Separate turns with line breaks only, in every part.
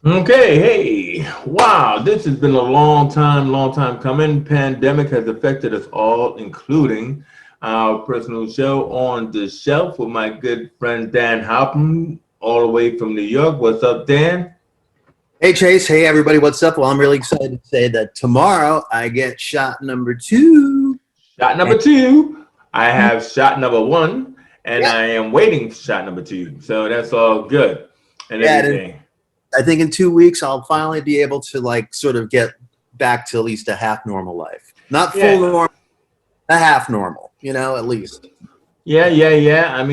Okay, hey, wow, this has been a long time coming. Pandemic has affected us all, including our personal show on the shelf with my good friend Dan Hoppen, all the way from New York. What's up, Dan?
Hey Chase, hey everybody, what's up? Well, I'm really excited to say that tomorrow I get shot number two.
Shot
And
number two. I have shot number one, and
yeah,
I am waiting for shot number two. So that's all good and
yeah, and
everything.
I think in 2 weeks I'll finally be able to like sort of get back to at least a half normal life. Not full
Yeah.
normal, a half normal, at least.
Yeah. Jan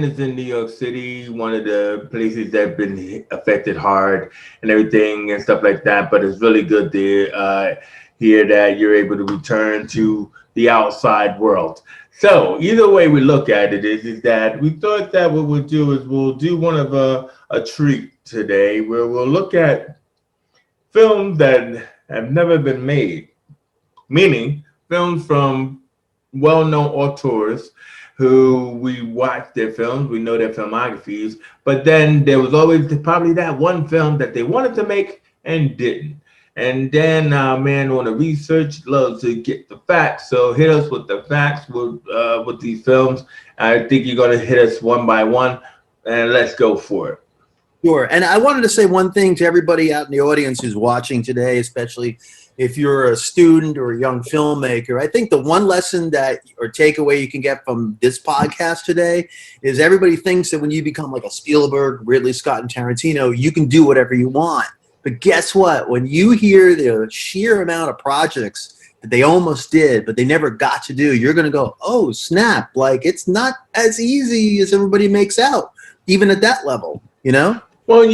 is in New York City, one of the places that have been affected hard and everything and stuff like that. But it's really good to hear that you're able to return to the outside world. So either way we look at it is that we thought that what we'll do is we'll do one of a treat today where we'll look at films that have never been made, meaning films from well-known auteurs who we watch their films, we know their filmographies, but then there was always probably that one film that they wanted to make and didn't. And then our man on the research loves to get the facts, so hit us with the facts with these films. I think you're gonna hit us one by one, and let's go for it.
Sure. And I wanted to say one thing to everybody out in the audience who's watching today, especially if you're a student or a young filmmaker. I think the one lesson that or takeaway you can get from this podcast today is everybody thinks that when you become like a Spielberg, Ridley Scott, and Tarantino, you can do whatever you want. But guess what? When you hear the sheer amount of projects that they almost did, but they never got to do, you're going to go, oh, snap. Like, it's not as easy as everybody makes out, even at that level, you know?
Well,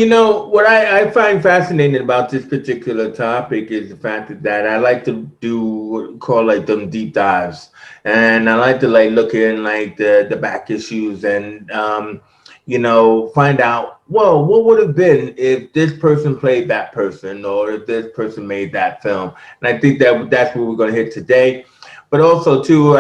what I find fascinating about this particular topic is the fact that I like to do what we call like them deep dives, and I like to like look in like the back issues and find out, well, what would have been if this person played that person or if this person made that film. And I think that that's what we're going to hit today. But also too,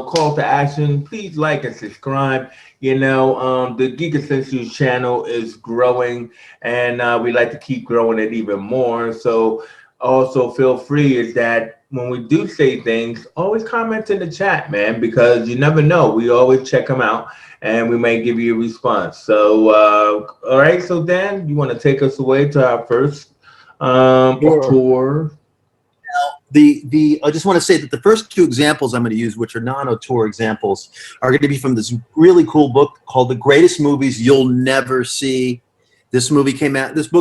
call to action. Please like and subscribe. The Geek Essentials channel is growing, and we like to keep growing it even more. So also feel free is that when we do say things, always comment in the chat, man, because you never know. We always check them out, and we may give you a response. So, all right. So Dan, you want to take us away to our first
Sure.
tour?
The I just want to say that the first two examples I'm going to use, which are non-auteur examples, are going to be from this really cool book called "The Greatest Movies You'll Never See." This book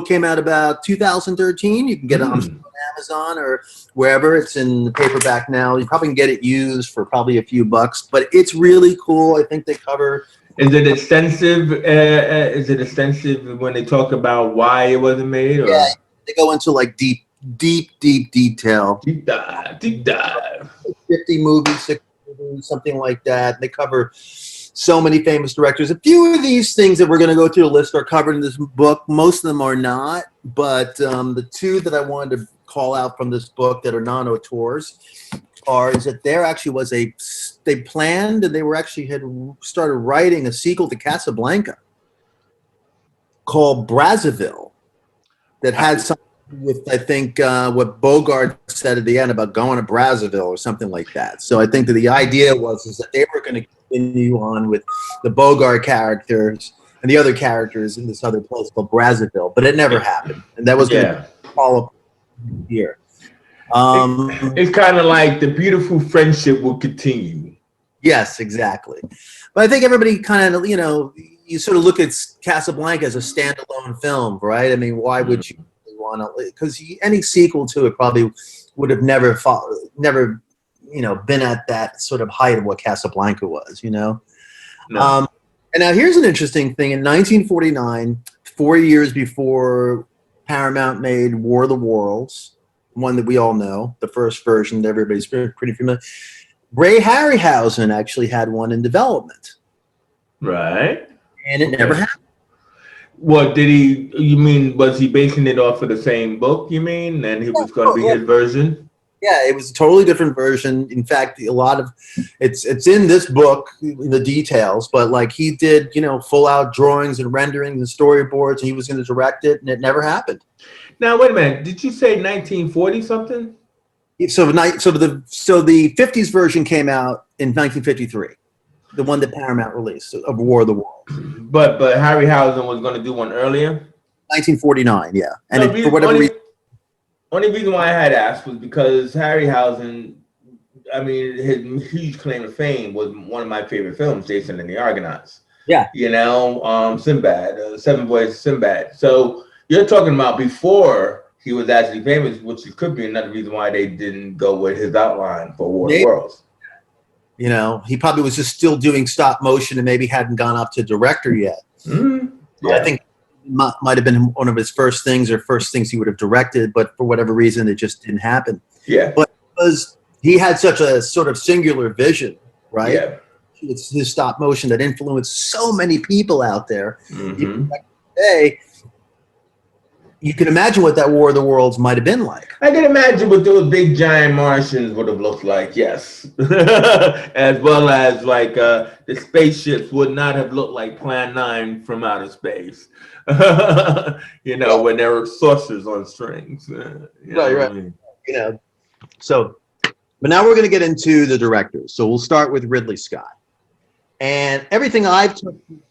came out about 2013. You can get it on
Hmm.
Amazon or wherever. It's in paperback now. You probably can get it used for probably a few bucks, but it's really cool. I think they cover.
Is it extensive? Is it extensive when they talk about why it wasn't made,
Yeah,
or
they go into like deep detail.
deep dive? Deep dive.
50 movies, 60 movies, something like that. They cover so many famous directors. A few of these things that we're going to go through the list are covered in this book. Most of them are not, but the two that I wanted to call out from this book that are non-auteurs is that there actually was they planned and they were actually had started writing a sequel to Casablanca called Brazzaville that had
I,
something with I think what Bogart said at the end about going to Brazzaville or something like that. So I think that the idea was is that they were going to continue on with the Bogart characters and the other characters in this other place called Brazzaville, but it never happened, and that was going to
yeah.
follow up here.
It,
Um,
it's kind of like the beautiful friendship will continue.
yes, exactly. But I think everybody kind of you sort of look at Casablanca as a standalone film, right? I mean, why would you
Mm.
want to? Because any sequel to it probably would have never been at that sort of height of what Casablanca was.
No.
Um, and now here's an interesting thing: in 1949, 4 years before Paramount made War of the Worlds, one that we all know, the first version that everybody's pretty familiar. Ray Harryhausen actually had one in development,
Right.
and it never
Okay.
happened.
What did he? You mean was he basing it off of the same book? You mean, and it was going to be
Oh,
his version?
Yeah, it was a totally different version. In fact, a lot of it's in this book, in the details, but like he did, full out drawings and renderings and storyboards, and he was going to direct it, and it never happened.
Now, wait a minute. Did you say 1940 something?
So the 50s version came out in 1953, the one that Paramount released of War of the Worlds.
But Harryhausen was going to do one earlier.
1949, yeah, and
No,
for whatever reason,
only reason why I had asked was because Harryhausen, I mean, his huge claim to fame was one of my favorite films, Jason and the Argonauts.
yeah,
Sinbad, Seven Voyages of Sinbad. So you're talking about before he was actually famous, which could be another reason why they didn't go with his outline for War of the
maybe,
Worlds.
he probably was just still doing stop motion and maybe hadn't gone up to director yet.
Mm-hmm. Yeah.
I think might have been one of his first things he would have directed, but for whatever reason, it just didn't happen.
Yeah.
But because he had such a sort of singular vision, right?
Yeah.
It's his stop motion that influenced so many people out there.
Mm-hmm.
Today, you can imagine what that War of the Worlds might have been like.
I can imagine what those big giant Martians would have looked like, yes. As well as like the spaceships would not have looked like Plan 9 from outer space. When there were saucers on strings.
Right. I mean? So, but now we're going to get into the directors. So we'll start with Ridley Scott. And everything I've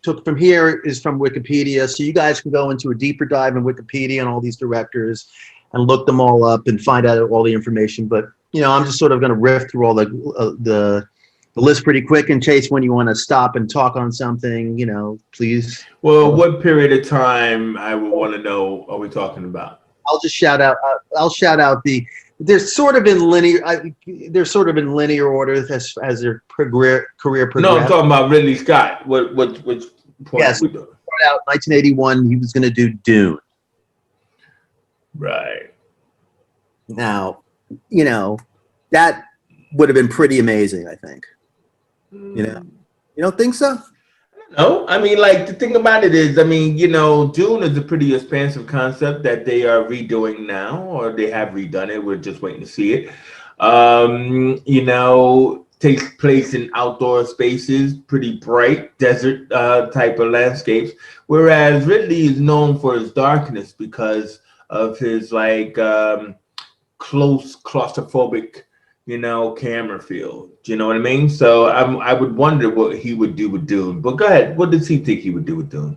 took from here is from Wikipedia. So you guys can go into a deeper dive in Wikipedia and all these directors and look them all up and find out all the information. But, I'm just sort of going to riff through all the list pretty quick in case when you want to stop and talk on something, please.
Well, what period of time I would want to know are we talking about?
I'll just shout out. I'll shout out they're sort of in linear. They're sort of in linear order as their career progressed.
No, I'm talking about Ridley Scott. Which point?
Yes, we started out 1981. He was going to do Dune.
Right.
Now, that would have been pretty amazing. I think. You don't think so?
No, I mean, like, the thing about it is, Dune is a pretty expansive concept that they are redoing now, or they have redone it. We're just waiting to see it. Takes place in outdoor spaces, pretty bright desert type of landscapes. Whereas Ridley is known for his darkness because of his close claustrophobic camera feel. Do you know what I mean? So I would wonder what he would do with Dune. But go ahead. What does he think he would do with Dune?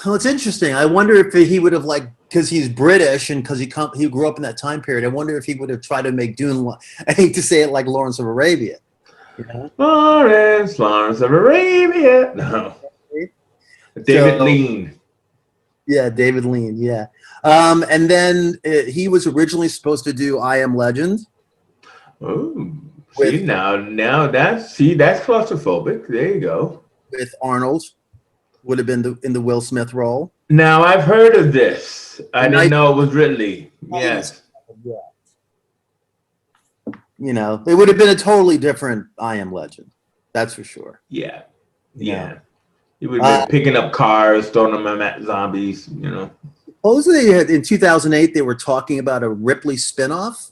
Well, it's interesting. I wonder if he would have because he's British and because he grew up in that time period. I wonder if he would have tried to make Dune. I hate to say it like Lawrence of Arabia.
Lawrence of Arabia. No. David Lean.
Yeah, David Lean. Yeah. And then he was originally supposed to do I Am Legend.
Oh, now that's claustrophobic. There you go.
With Arnold, would have been in the Will Smith role.
Now I've heard of this. I didn't know it was Ridley. Yes.
Yeah. It would have been a totally different I Am Legend. That's for sure.
Yeah. Yeah. He would have been picking up cars, throwing them at zombies.
Supposedly in 2008, they were talking about a Ripley spinoff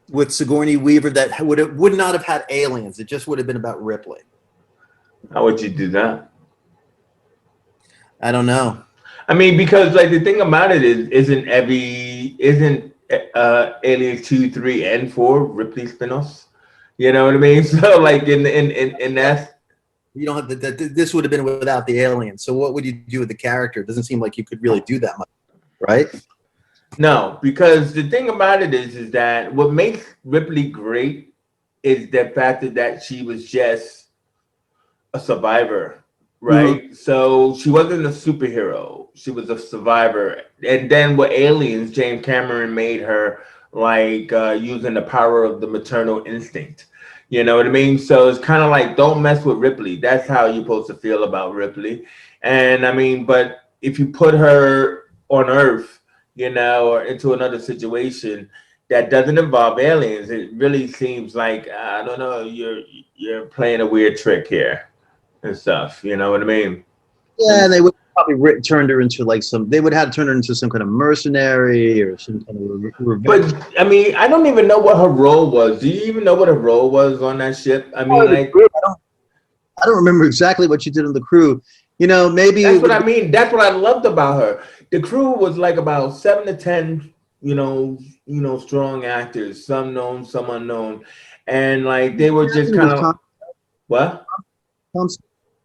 with Sigourney Weaver that would not have had aliens. It just would have been about Ripley.
How would you do that?
I don't know.
I mean, because the thing about it is, isn't Aliens 2, 3, and 4 Ripley spinoffs? You know what I mean? So in that.
You don't have this would have been without the aliens. So what would you do with the character? It doesn't seem like you could really do that much, right?
No, because the thing about it is that what makes Ripley great is the fact that she was just a survivor, right? Mm-hmm. So she wasn't a superhero. She was a survivor. And then with Aliens, James Cameron made her using the power of the maternal instinct. You know what I mean? So it's kind of like, don't mess with Ripley. That's how you're supposed to feel about Ripley. And but if you put her on Earth, or into another situation that doesn't involve aliens, it really seems like, I don't know, you're playing a weird trick here and stuff. You know what I mean?
Yeah, and they would probably turned her into like some. They would have turned her into some kind of mercenary or some kind of revenge.
But I mean, I don't even know what her role was. Do you even know what her role was on that ship? I mean, like,
I don't remember exactly what she did on the crew. You know, maybe
that's
it
what
would
I
be.
mean. That's what I loved about her. The crew was like about 7 to 10, strong actors, some known, some unknown, and like they were just
Captain
kind
was
of what?
Tom,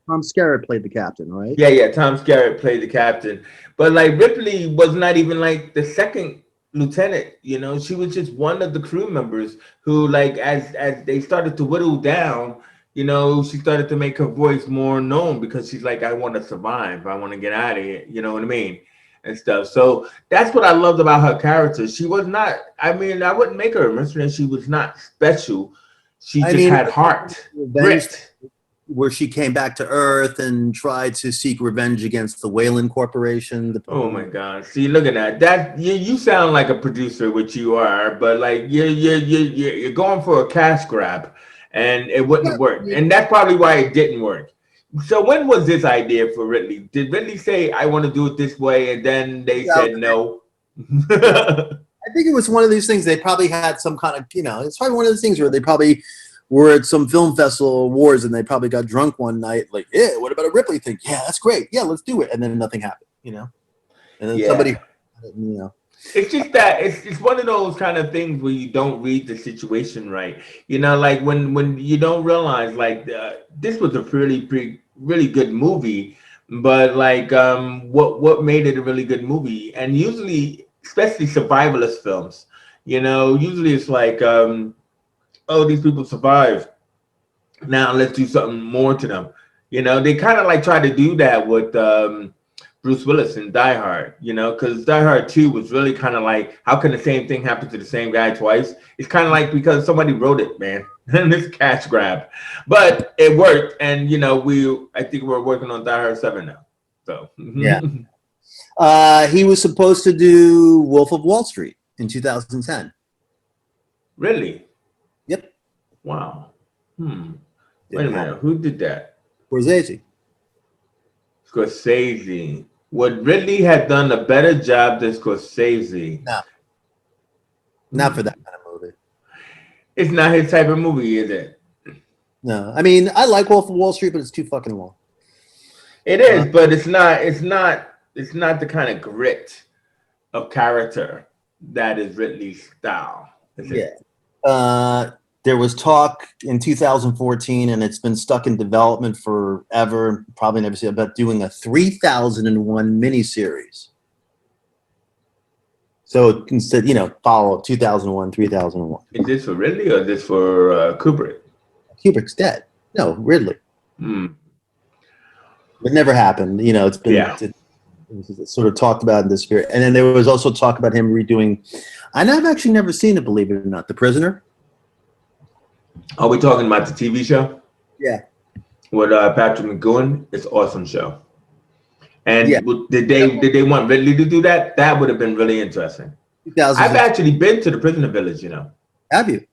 Tom Skerritt played the captain, right?
Yeah, yeah. Tom Skerritt played the captain, but like Ripley was not even like the second lieutenant. She was just one of the crew members who, like, as they started to whittle down, she started to make her voice more known because she's like, I want to survive, I want to get out of here. You know what I mean? And stuff. So that's what I loved about her character. She was not. I mean, I wouldn't make her a mystery. She was not special. She
I
just
mean,
had heart,
revenge,
grit.
where she came back to Earth and tried to seek revenge against the Weyland Corporation. The
Oh
people
my God! See, look at that. That you sound like a producer, which you are, but like you're going for a cash grab, and it wouldn't work. And that's probably why it didn't work. So when was this idea for Ridley? Did Ridley say I want to do it this way, and then they said no?
I think it was one of these things. They probably had some kind of, it's probably one of those things where they probably were at some film festival awards and they probably got drunk one night. Like, yeah, what about a Ripley thing? Yeah, that's great. Yeah, let's do it. And then nothing happened. And then somebody,
Yeah. It's just that it's one of those kind of things where you don't read the situation right. Like when you don't realize like this was a really good movie, but like what made it a really good movie? And usually, especially survivalist films, usually it's like oh, these people survived. Now let's do something more to them. They kind of like try to do that with Bruce Willis in Die Hard, because Die Hard 2 was really kind of like, how can the same thing happen to the same guy twice? It's kind of like because somebody wrote it, man. And it's cash grab. But it worked. And, I think we're working on Die Hard 7 now. So,
yeah. He was supposed to do Wolf of Wall Street in 2010.
Really?
Yep.
Wow. Wait a
Didn't
minute.
happen.
Who did that?
Scorcese.
Scorsese. Would Ridley have done a better job than Scorsese?
No, not for
Hmm.
that kind of movie.
It's not his type of movie, is it?
No, I mean, I like Wolf of Wall Street, but it's too fucking long.
It
Uh,
is, but it's not. It's not the kind of grit of character that is Ridley's style. Is
yeah.
it?
There was talk in 2014, and it's been stuck in development forever. Probably never seen about doing a 3001 miniseries. So instead, follow up 2001, 3001.
Is this for Ridley or is this for Kubrick?
Kubrick's dead. No, Ridley.
Hmm.
It never happened.
Yeah.
It's sort of talked about in this spirit. And then there was also talk about him redoing, and I've actually never seen it, believe it or not, The Prisoner.
Are we talking about the TV show
Yeah.
with Patrick McGowan? It's an awesome show.
Yeah.
And did they want Ridley to do that? That would have been really interesting. I've
2006.
actually been to the Prisoner Village.
Have you?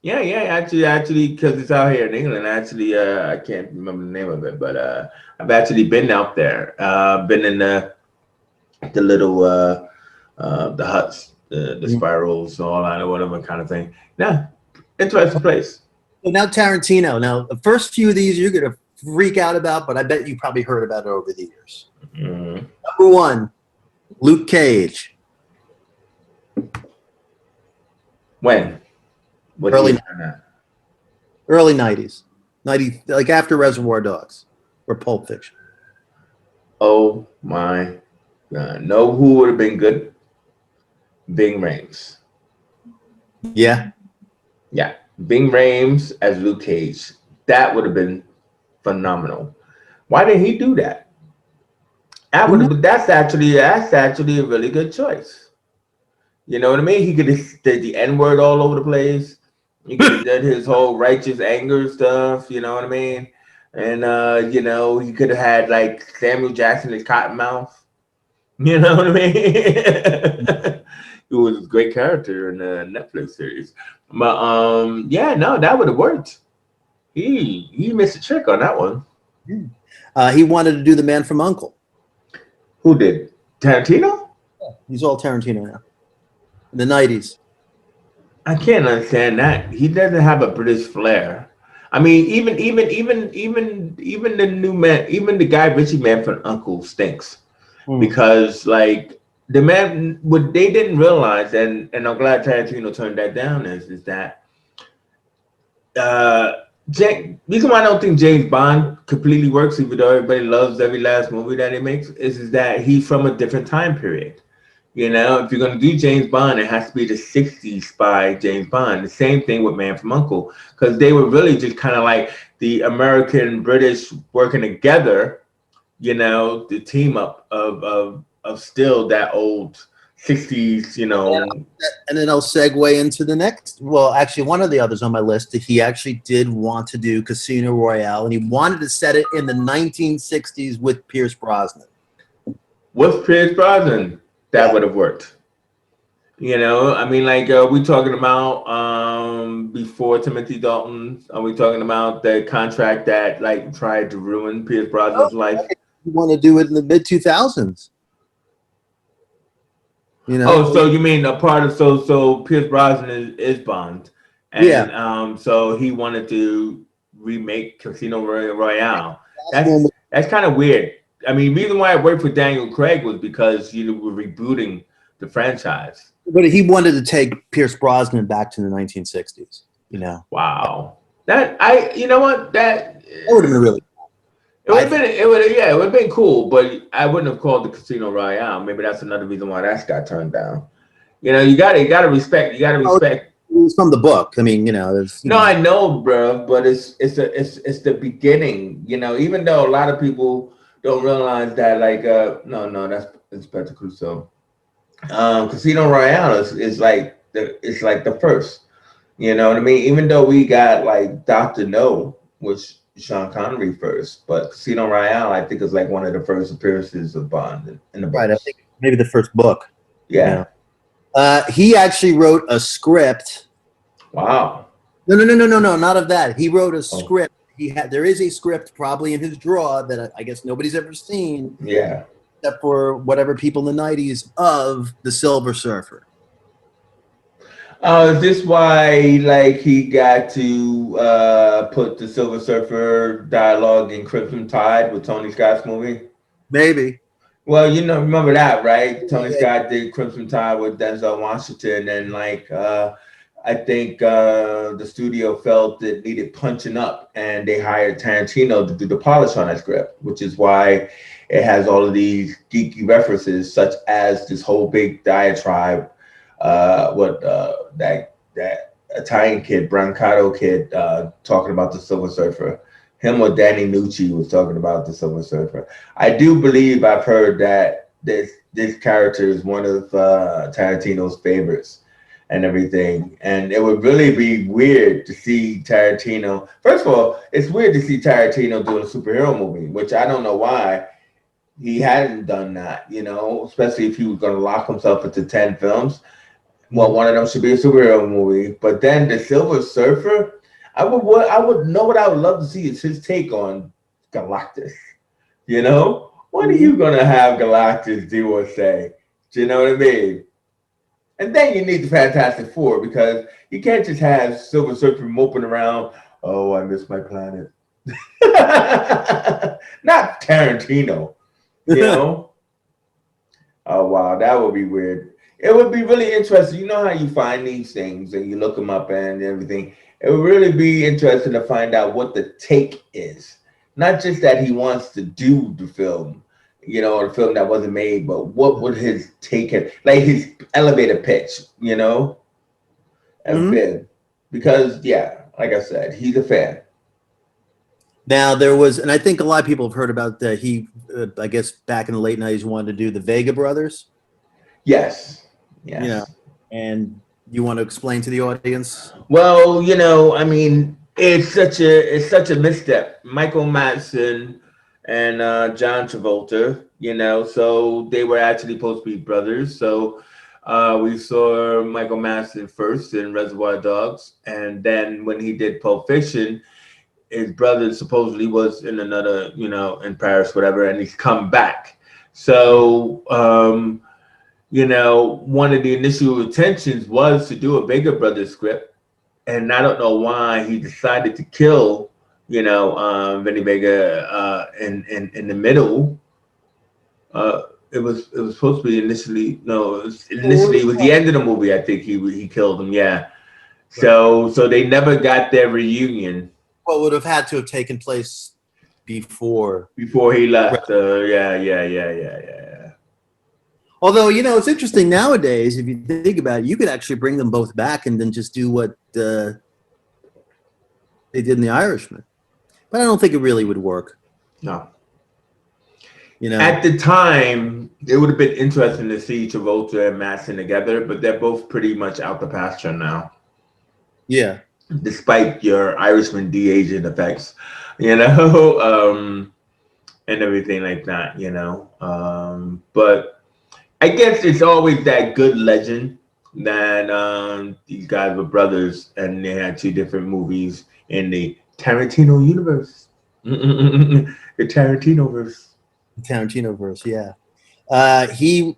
Yeah, actually, because it's out here in England. Actually, I can't remember the name of it, but I've actually been out there. Been in the little the huts, the spirals, all that, or whatever kind of thing. Yeah, interesting place.
So now Tarantino. Now, the first few of these you're going to freak out about, but I bet you probably heard about it over the years.
Mhm.
Number one, Luke Cage.
When? What
Early
year was that?
early 90s. 90, like after Reservoir Dogs or Pulp Fiction.
Oh my God! Know who would have been good? Bing Rames.
Yeah.
Yeah, Bing Rames as Luke Cage. That would have been phenomenal. Why did he do that? That would
Who knows?
have. That's actually a really good choice. You know what I mean? He could have said the N word all over the place. He could have done his whole righteous anger stuff. You know what I mean? And he could have had like Samuel Jackson as Cottonmouth. You know what I mean? He was a great character in the Netflix series. But yeah, no, that would have worked. He missed a trick on that one.
He wanted to do The Man from Uncle.
Who did? Tarantino?
He's all Tarantino now. In the 90s.
I can't understand that. He doesn't have a British flair. I mean, even the new man, even the Guy Ritchie Man from Uncle stinks because like the man, what they didn't realize, and I'm glad Tarantino turned that down is that uh reason why I don't think James Bond completely works, even though everybody loves every last movie that he makes, is that he's from a different time period. You know, if you're going to do James Bond, it has to be the 60s spy James Bond. The same thing with Man from Uncle, because they were really just kind of like the American British working together, you know, the team up of still that old 60s, you know.
And then I'll segue into the next. Well, actually, one of the others on my list, he actually did want to do Casino Royale, and he wanted to set it in the 1960s with Pierce Brosnan.
With Pierce Brosnan, that would have worked. You know, I mean, like, are we talking about before Timothy Dalton? Are we talking about the contract that like tried to ruin Pierce
Oh,
Brosnan's life?
you want to do it in the mid 2000s? You know?
Oh, so you mean a part of so Pierce Brosnan is Bond,
Yeah.
and so he wanted to remake Casino Royale.
Last one
That's kind of weird. I mean, reason why it worked for Daniel Craig was because you were rebooting the franchise.
but he wanted to take Pierce Brosnan back to the 1960s. You know?
Wow, that I you know what that
That would have been really.
it would have been it would have been cool, but I wouldn't have called the Casino Royale. Maybe that's another reason why that got turned down. You know, you gotta respect. You gotta respect.
It was from the book. I mean, you know, there's.
No, I know, bro, but it's the beginning. You know, even though a lot of people don't realize that, like, no, that's Inspector Clouseau. Casino Royale is like it's like the first. You know what I mean? Even though we got like Doctor No, which Sean Connery first, but Casino Royale I think is like one of the first appearances of Bond in the
Right. I
books.
think maybe the first book.
Yeah.
He actually wrote a script.
Wow.
No, not of that. He wrote a
Oh,
script. There is a script probably in his drawer that I guess nobody's ever seen,
yeah.
except for whatever people in the 90s of the Silver Surfer.
Is this why like he got to put the Silver Surfer dialogue in Crimson Tide with Tony Scott's movie?
Maybe.
Well, you know, remember that, right?
Yeah,
Tony
yeah.
Scott did Crimson Tide with Denzel Washington, and like I think the studio felt it needed punching up, and they hired Tarantino to do the polish on that script, which is why it has all of these geeky references, such as this whole big diatribe. What that Italian kid, Brancato kid, talking about the Silver Surfer. Him or Danny Nucci was talking about the Silver Surfer. I do believe I've heard that this character is one of Tarantino's favorites and everything. And it would really be weird to see Tarantino. First of all, it's weird to see Tarantino doing a superhero movie, which I don't know why he hadn't done that, you know, especially if he was going to lock himself into 10 films. Well, one of them should be a superhero movie. But then the Silver Surfer, I would know what I would love to see is his take on Galactus. You know, what are you gonna have Galactus do or say? Do you know what I mean? And then you need the Fantastic Four because you can't just have Silver Surfer moping around. Oh, I miss my planet. Not Tarantino. You know. Oh wow, that would be weird. It would be really interesting. You know how you find these things and you look them up and everything. It would really be interesting to find out what the take is. Not just that he wants to do the film, you know, the film that wasn't made, but what would his take have, like his elevator pitch, you know, have been. Because yeah, like I said, he's a fan.
Now there was, and I think a lot of people have heard about that. I guess back in the late 90s, wanted to do the Vega brothers.
Yes.
You know,
Yes.
and you want to explain to the audience?
Well, you know, I mean, it's such a misstep. Michael Madsen and John Travolta, you know, so they were actually supposed to be brothers. So we saw Michael Madsen first in Reservoir Dogs, and then when he did Pulp Fiction, his brother supposedly was in another, in Paris, whatever, and he's come back. So, one of the initial intentions was to do a Bigger Brother script, and I don't know why he decided to kill, Vinny Vega in the middle. It was supposed to be initially no, it was the end of the movie. I think he killed him. Yeah. So they never got their reunion
What would have had to have taken place before
he
Right.
left. Yeah.
Although, it's interesting nowadays, if you think about it, you could actually bring them both back and then just do what they did in The Irishman. But I don't think it really would work.
No.
You know,
At the time, it would have been interesting to see Travolta and Madsen together, but they're both pretty much out the pasture now,
yeah.
despite your Irishman de-aging effects, you know, and everything like that, But I guess it's always that good legend that these guys were brothers and they had two different movies in the Tarantino universe. The Tarantino verse.
Tarantino verse, yeah. He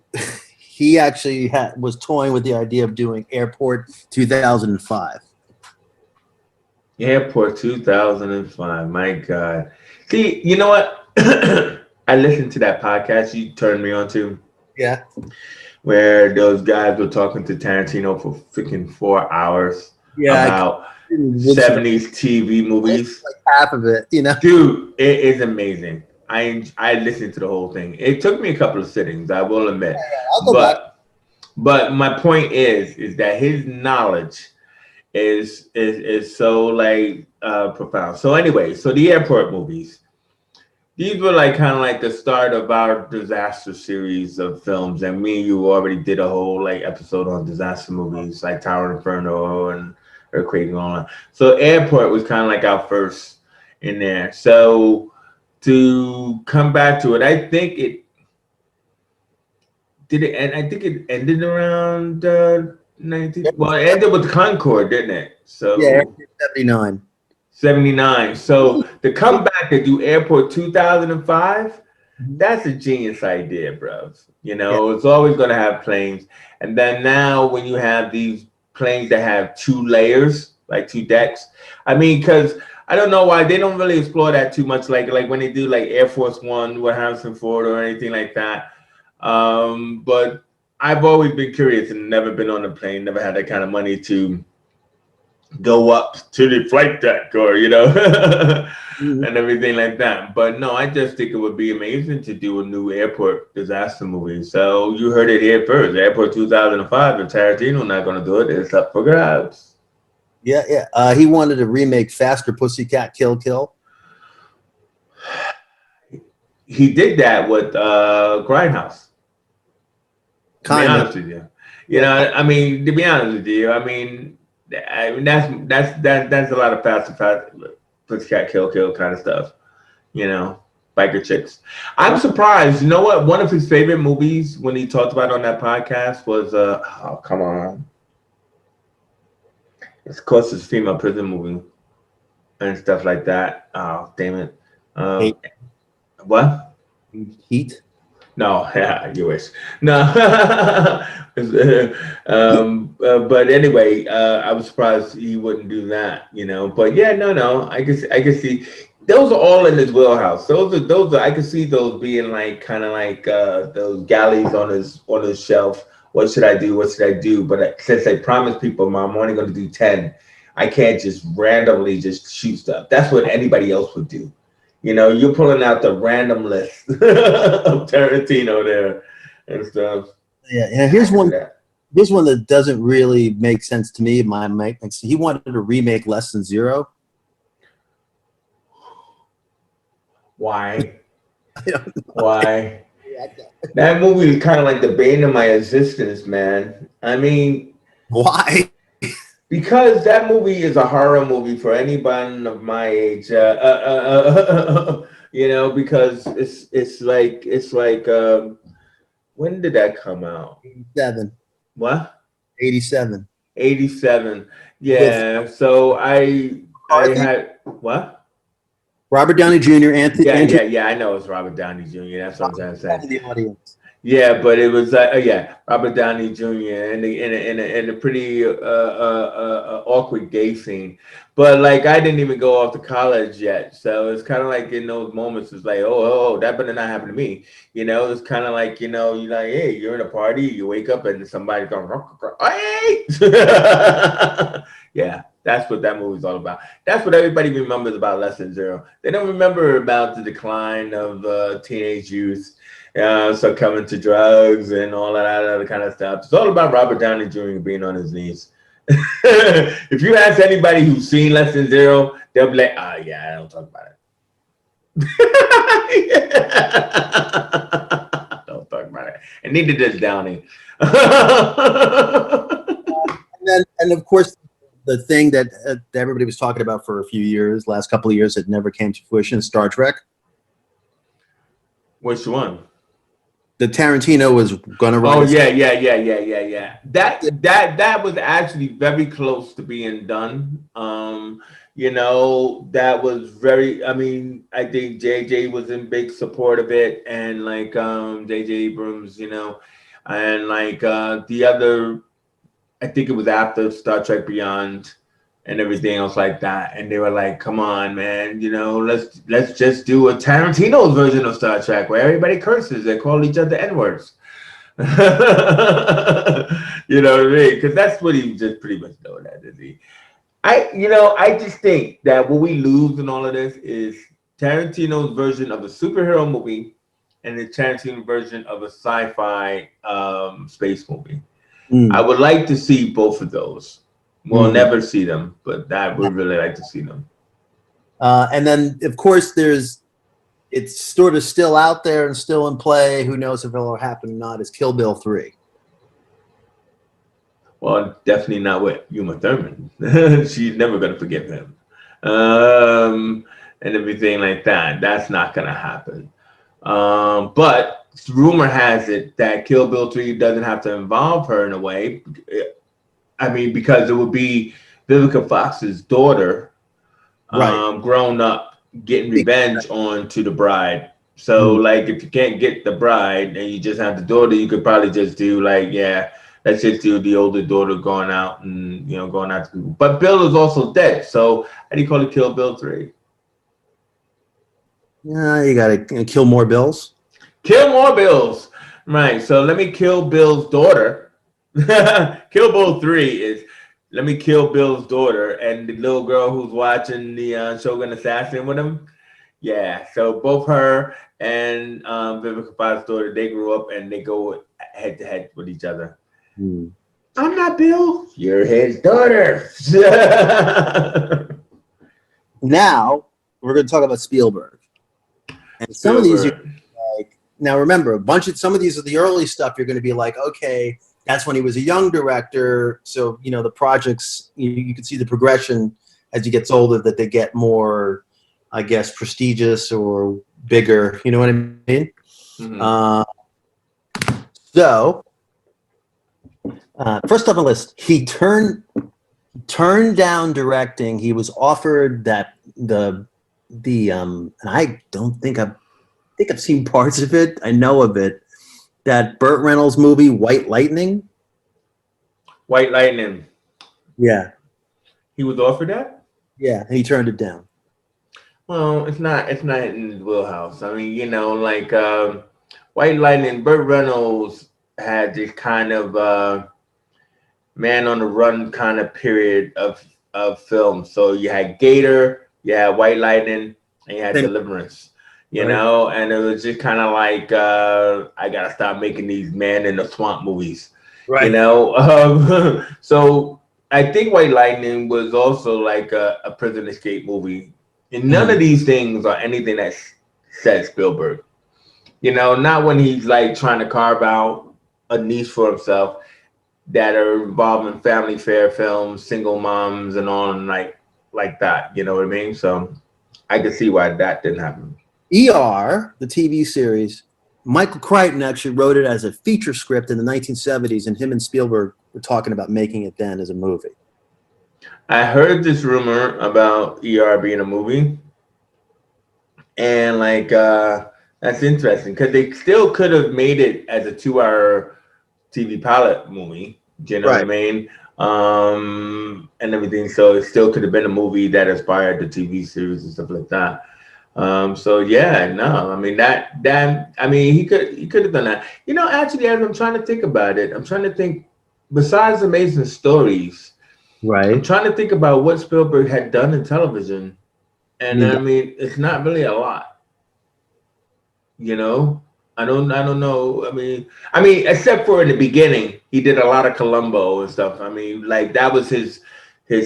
he actually was toying with the idea of doing Airport 2005.
Airport 2005. My God. See, you know what? I listened to that podcast you turned me on to,
Yeah.
where those guys were talking to Tarantino for freaking 4 hours
Yeah.
about 70s TV movies.
Like half of it,
Dude, it is amazing. I listened to the whole thing. It took me a couple of sittings, I will admit.
I'll go back.
But my point is that his knowledge is so like profound. So anyway, so the airport movies. These were like kind of like the start of our disaster series of films, and me and you already did a whole like episode on disaster movies like Tower Inferno and Earthquake and all that. So Airport was kind of like our first in there. So to come back to it, I think it did it, and I think it ended around 19. Well, it ended with Concorde, didn't it? So
Yeah, 79.
79. So to come back and do Airport 2005, that's a genius idea, bro. It's always going to have planes. And then now when you have these planes that have two layers, like two decks, I mean, because I don't know why they don't really explore that too much, like when they do like Air Force One with Harrison Ford or anything like that. But I've always been curious and never been on a plane, never had that kind of money to go up to the flight deck or and everything like that. But no, I just think it would be amazing to do a new airport disaster movie. So you heard it here first. Airport 2005. If Tarantino not going to do it, it's up for grabs.
Yeah. He wanted to remake Faster Pussycat Kill Kill.
He did that with Grindhouse. To be honest with you, I mean, to be honest with you, I mean that's a lot of fast Pussycat Kill kind of stuff, biker chicks. I'm surprised. You know what? One of his favorite movies when he talked about it on that podcast was oh, come on, it's of course his female prison movie and stuff like that. Oh, damn it. What?
Heat.
No, yeah, you wish. No, but anyway, I was surprised he wouldn't do that, But yeah, no, I can see those are all in his wheelhouse. Those are I can see those being like kind of like those galleys on his shelf. What should I do? What should I do? But since I promised people, I'm only going to do 10. I can't just randomly just shoot stuff. That's what anybody else would do. You're pulling out the random list of Tarantino there and stuff.
Yeah. Here's one that doesn't really make sense to me. He wanted to remake Less Than Zero.
Why? Why? That movie is kind of like the bane of my existence, man. I mean,
why?
Because that movie is a horror movie for anybody of my age, because it's like when did that come out?
87.
What?
87.
87. Yeah. So I had what?
Robert Downey Jr.
Yeah,
Andrew
yeah, yeah. I know it's Robert Downey Jr. That's what I'm trying to say.
in the audience.
Yeah, but it was yeah, Robert Downey Jr. in a pretty awkward gay scene. But like I didn't even go off to college yet, so it's kind of like in those moments, it's like, oh, that better not happen to me. You know, it's kind of like you're like, hey, you're in a party, you wake up and somebody's going, hey, yeah. That's what that movie's all about. That's what everybody remembers about Less Than Zero. They don't remember about the decline of teenage youth, succumbing to drugs and all that other kind of stuff. It's all about Robert Downey Jr. being on his knees. If you ask anybody who's seen Less Than Zero, they'll be like, "Ah, yeah, I don't talk about it." Don't talk about it. And neither does Downey.
And of course, the thing that everybody was talking about for a few years, last couple of years, that never came to fruition, Star Trek.
Which one?
The Tarantino was going to write.
Oh yeah. That was actually very close to being done. That was very. I mean, I think JJ was in big support of it, and like JJ Abrams, and like the other. I think it was after Star Trek Beyond and everything else like that, and they were like, "Come on, man, let's just do a Tarantino's version of Star Trek where everybody curses and call each other N-words." You know what I mean? Because that's what he just pretty much known as, is he? I just think that what we lose in all of this is Tarantino's version of a superhero movie and the Tarantino version of a sci-fi space movie. I would like to see both of those. We'll never see them, but I would really like to see them.
And then, of course, it's sort of still out there and still in play. Who knows if it'll happen or not? Is Kill Bill 3.
Well, definitely not with Uma Thurman. She's never going to forgive him. And everything like that. That's not going to happen. But rumor has it that Kill Bill 3 doesn't have to involve her in a way. I mean, because it would be Vivica Fox's daughter,
Right.
grown up, getting revenge on to the bride. So, like, if you can't get the bride and you just have the daughter, you could probably just do like, yeah, let's just do the older daughter going out and going out to people. But Bill is also dead, so how do you call it Kill Bill 3?
Yeah, you got to kill more bills.
Kill more Bills. Right. So let me kill Bill's daughter. Kill Bill 3 is let me kill Bill's daughter and the little girl who's watching the Shogun Assassin with him. Yeah. So both her and Vivica Fox's daughter, they grew up and they go head to head with each other. I'm not Bill. You're his daughter.
Now we're going to talk about Spielberg. And some of these, like, now remember, some of these are the early stuff. You're going to be like, okay, that's when he was a young director. So, the projects, you can see the progression as he gets older, that they get more, I guess, prestigious or bigger. You know what I mean? So, first on the list, he turned down directing. He was offered that and I don't think I've seen parts of it. I know of it. That Burt Reynolds movie, White Lightning.
White Lightning.
Yeah.
He was offered that?
Yeah, and he turned it down.
Well, it's not in his wheelhouse. I mean, like White Lightning, Burt Reynolds had this kind of man on the run kind of period of film. So you had Gator, you had White Lightning, and you had Deliverance. And it was just kind of like I gotta stop making these man in the swamp movies.
Right.
So I think White Lightning was also like a prison escape movie. And none of these things are anything that says Spielberg. Not when he's like trying to carve out a niche for himself that are involving family fare films, single moms, and on like that. You know what I mean? So I can see why that didn't happen.
ER, the TV series, Michael Crichton actually wrote it as a feature script in the 1970s, and him and Spielberg were talking about making it then as a movie.
I heard this rumor about ER being a movie. And like that's interesting because they still could have made it as a 2 hour TV pilot movie. Do you know what I
Right.
mean? And everything. So it still could have been a movie that inspired the TV series and stuff like that. So yeah, no, I mean that I mean he could have done that. You know, actually, as I'm trying to think about it, I'm trying to think. Besides Amazing Stories, I'm
Right.
trying to think about what Spielberg had done in television,
I
and
mean,
I mean, it's not really a lot. You know, I don't know. I mean, except for in the beginning, he did a lot of Columbo and stuff. I mean, like that was his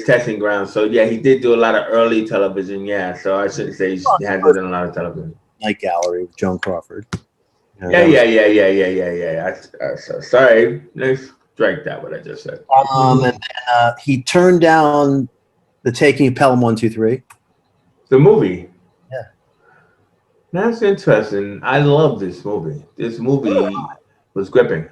testing ground. So yeah, he did do a lot of early television. Yeah, so I shouldn't say he hasn't done a lot of television.
Night Gallery with Joan Crawford. Yeah,
Yeah,
that
yeah,
was.
yeah, yeah, yeah, yeah, yeah. So, sorry, let's strike that what I just said.
And then he turned down the Taking of Pelham 123.
The movie.
Yeah.
That's interesting. I love this movie. This movie was gripping.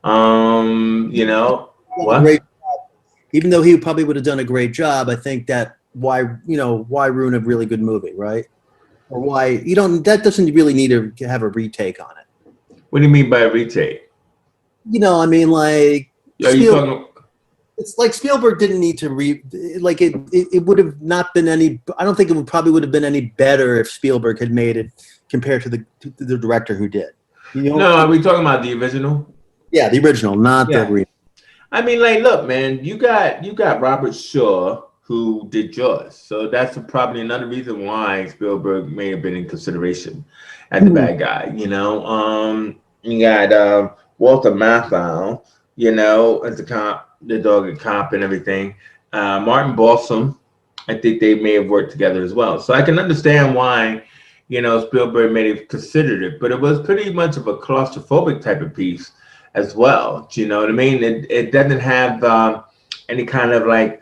You know
A great,
what?
even though he probably would have done a great job, I think that why ruin a really good movie, right? Or why you don't that doesn't really need to have a retake on it.
What do you mean by retake?
I mean, like
Are you
Spielberg.
talking?
It's like Spielberg didn't need to like it would have not been any. I don't think it would probably would have been any better if Spielberg had made it compared to the director who did. You
No,
don't
are
think?
we talking about the original?
Yeah, the original, not the
Yeah.
remake.
I mean, like, look, man, you got Robert Shaw who did Jaws, so that's probably another reason why Spielberg may have been in consideration as the bad guy. You got Walter Matthau, as the cop, the dog and cop and everything. Martin Balsam, I think they may have worked together as well. So I can understand why, Spielberg may have considered it, but it was pretty much of a claustrophobic type of piece as well. Do you know what I mean? It doesn't have any kind of like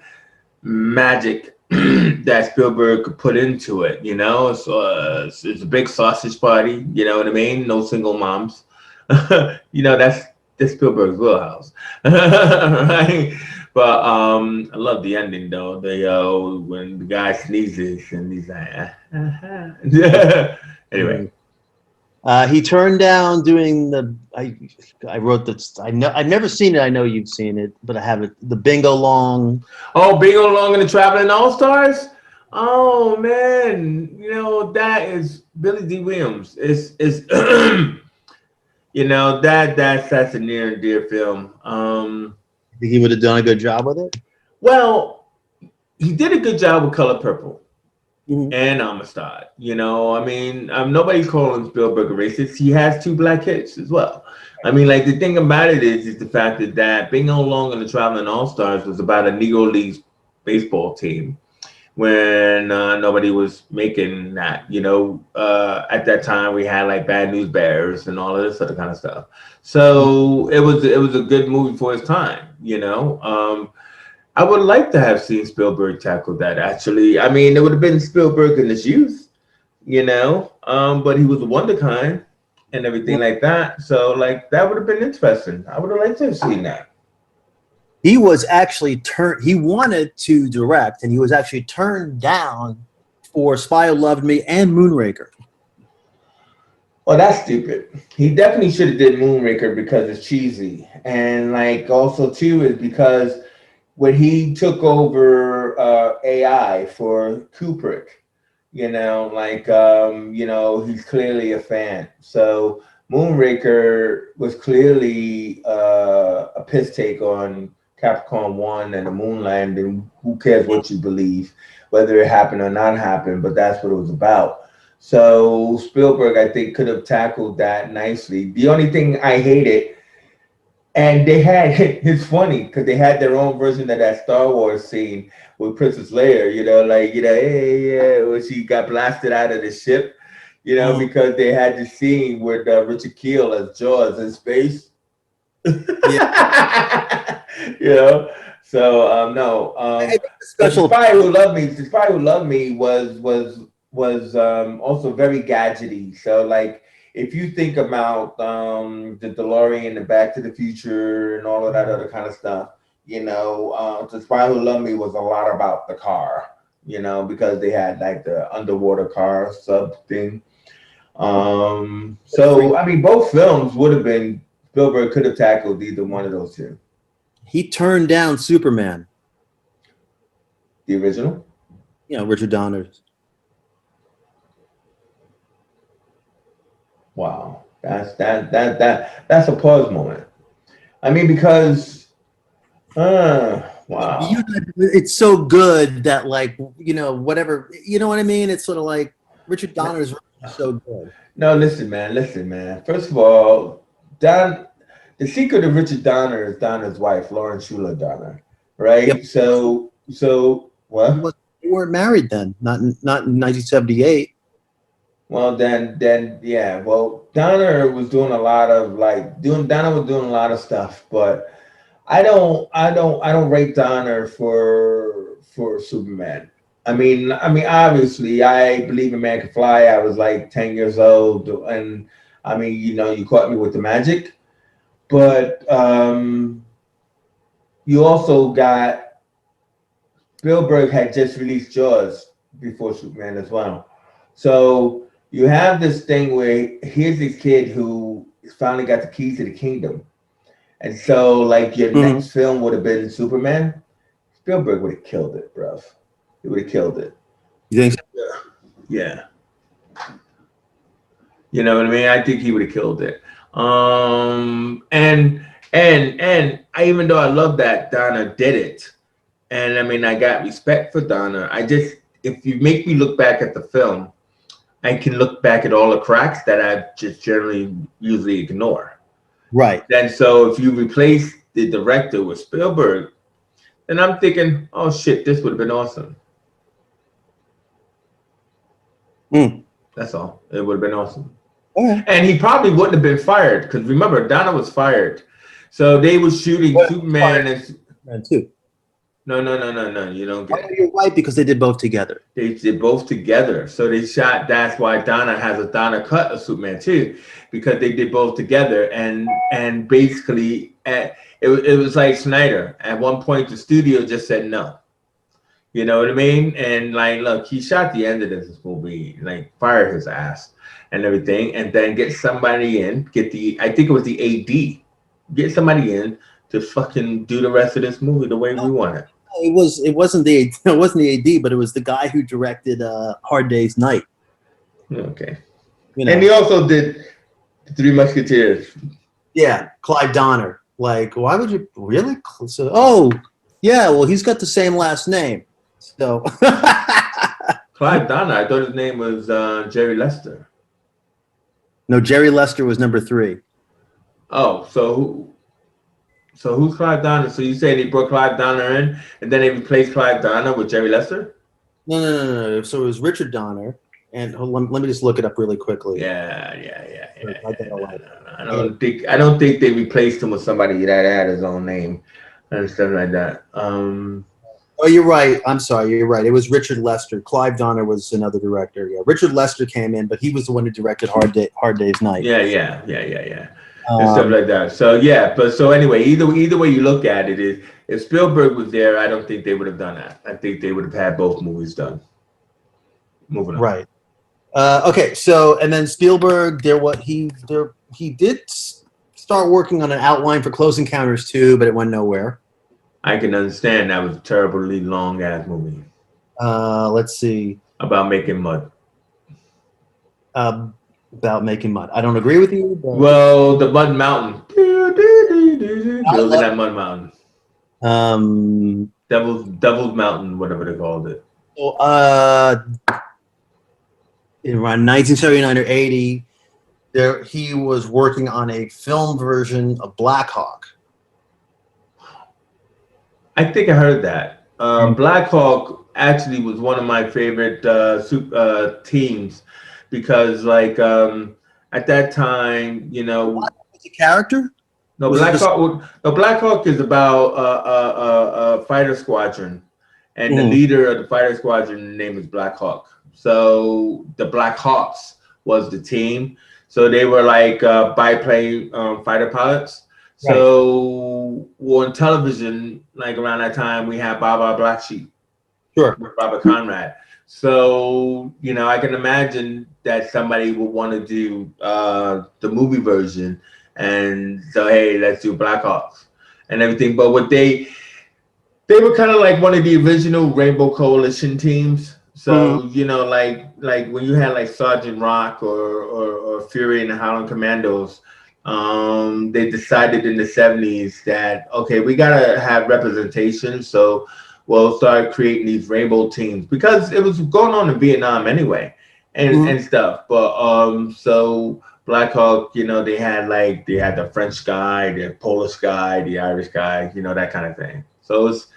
magic that Spielberg could put into it. It's a big sausage party. You know what I mean? No single moms. That's Spielberg's wheelhouse, right? But I love the ending though. When the guy sneezes and he's like, anyway.
He turned down doing the. I wrote this. I know I've never seen it. I know you've seen it, but I haven't. The Bingo Long.
Oh, Bingo Long and the Traveling All Stars. Oh man, that is Billy D. Williams. It's that's a near and dear film.
Think he would have done a good job with it.
Well, he did a good job with Color Purple
Mhm.
and Amistad. Nobody's calling Spielberg a racist. He has two black kids as well. I mean, like the thing about it is the fact that Bingo Long and the Traveling All Stars was about a Negro Leagues baseball team when nobody was making that. At that time we had like Bad News Bears and all of this other kind of stuff. So it was a good movie for its time. I would like to have seen Spielberg tackle that. Actually, I mean, it would have been Spielberg in his youth. But he was a wonder kind and everything like that. So like that would have been interesting. I would have liked to have seen that.
He was actually turned. He wanted to direct, and he was actually turned down for Spy Who Loved Me and Moonraker.
Well, that's stupid. He definitely should have did Moonraker because it's cheesy, and like also too is because when he took over AI for Kubrick, he's clearly a fan. So Moonraker was clearly a piss take on Capricorn One and the moon landing. Who cares what you believe, whether it happened or not happened? But that's what it was about. So Spielberg, I think, could have tackled that nicely. The only thing I hated, and they had it's funny because they had their own version of that Star Wars scene with Princess Leia, hey, yeah, when she got blasted out of the ship,
Mm.
because they had the scene with Richard Kiel as Jaws in space.
Yeah,
you know. So no.
I think the
But
special.
The Spy Who Loved Me was also very gadgety. So like if you think about the DeLorean, the Back to the Future, and all of that other kind of stuff, The Spy Who Loved Me was a lot about the car. you know, because they had like the underwater car sub thing. So I mean, both films would have been Spielberg could have tackled either one of those two.
He turned down Superman.
The original.
You know, Richard Donner's.
Wow, that's a pause moment. I mean, because wow.
It's so good that, like, you know, whatever, you know what I mean? It's sort of like Richard Donner's so good.
No, listen, man. First of all, Don, the secret of Richard Donner is Donner's wife, Lauren Schuler Donner,
Yep.
right? So what?
They weren't married then, not in 1978.
Well, then, yeah. Well, Donner was doing a lot of like doing. Donner was doing a lot of stuff, but I don't rate Donner for Superman. Obviously, I believe a man can fly. I was like 10 years old, and I mean, you know, you caught me with the magic, but you also got Spielberg had just released Jaws before Superman as well, so you have this thing where here's this kid who finally got the keys to the kingdom, and so like your next film would have been Superman. Spielberg would have killed it, bruv. He would have killed it.
You think so?
Yeah. You know what I mean? I think he would have killed it. And I, even though I love that Donna did it, and I mean I got respect for Donna. I just, if you make me look back at the film, I can look back at all the cracks that I just generally usually ignore.
Right.
And so if you replace the director with Spielberg, then I'm thinking, oh shit, this would have been awesome. That's all. It would have been awesome.
Okay.
And he probably wouldn't have been fired because remember, Donna was fired. So they were shooting Superman
and too.
No. You don't get it.
You're right, because they did both together.
They did both together. So they shot, that's why Donna has a Donna cut of Superman too, because they did both together. And basically, it was like Snyder. At one point, the studio just said no. You know what I mean? And like, look, he shot the end of this movie, like fire his ass and everything, and then get somebody in, I think it was the AD, get somebody in to fucking do the rest of this movie the way we want it.
It wasn't the AD, but it was the guy who directed Hard Day's Night.
Okay.
You know.
And he also did Three Musketeers.
Yeah, Clive Donner. Like, why would you really? So, oh, yeah. Well, he's got the same last name. So
Clive Donner. I thought his name was Jerry Lester.
No, Jerry Lester was number 3.
Oh, so who's Clive Donner? So you say they brought Clive Donner in, and then they replaced Clive Donner with Jerry Lester?
No. So it was Richard Donner, and let me just look it up really quickly.
Yeah. I don't think they replaced him with somebody that had his own name and stuff like that.
Oh, you're right. I'm sorry. You're right. It was Richard Lester. Clive Donner was another director. Yeah, Richard Lester came in, but he was the one who directed Hard Day's Night.
Yeah. And stuff like that. So yeah, but so anyway, either way you look at it, is if Spielberg was there, I don't think they would have done that. I think they would have had both movies done. Moving on.
Right. Okay. So, and then Spielberg, he did start working on an outline for Close Encounters 2, but it went nowhere.
I can understand that was a terribly long ass movie.
Let's see.
About making mud.
About making mud. I don't agree with you. But...
Well, the Mud Mountain. Building that Mud Mountain. Devil's Mountain, whatever they called it.
So, around 1979 or 80, he was working on a film version of Black Hawk.
I think I heard that. Black Hawk actually was one of my favorite teams because, like, at that time, you know,
Black Hawk was a character.
No, Black Hawk is about a fighter squadron, and the leader of the fighter squadron name is Black Hawk. So the Black Hawks was the team. So they were like biplane fighter pilots. Right. So on television, like around that time, we had Baba Black Sheep.
Sure.
with Robert Conrad. So, I can imagine that somebody would want to do the movie version. And so, hey, let's do Black Hawks and everything. But they were kind of like one of the original Rainbow Coalition teams. So, like when you had like Sergeant Rock or Fury and the Howling Commandos, they decided in the 70s that, okay, we got to have representation. So we'll start creating these rainbow teams because it was going on in Vietnam anyway and stuff. But so Black Hawk, they had the French guy, the Polish guy, the Irish guy, that kind of thing. So it was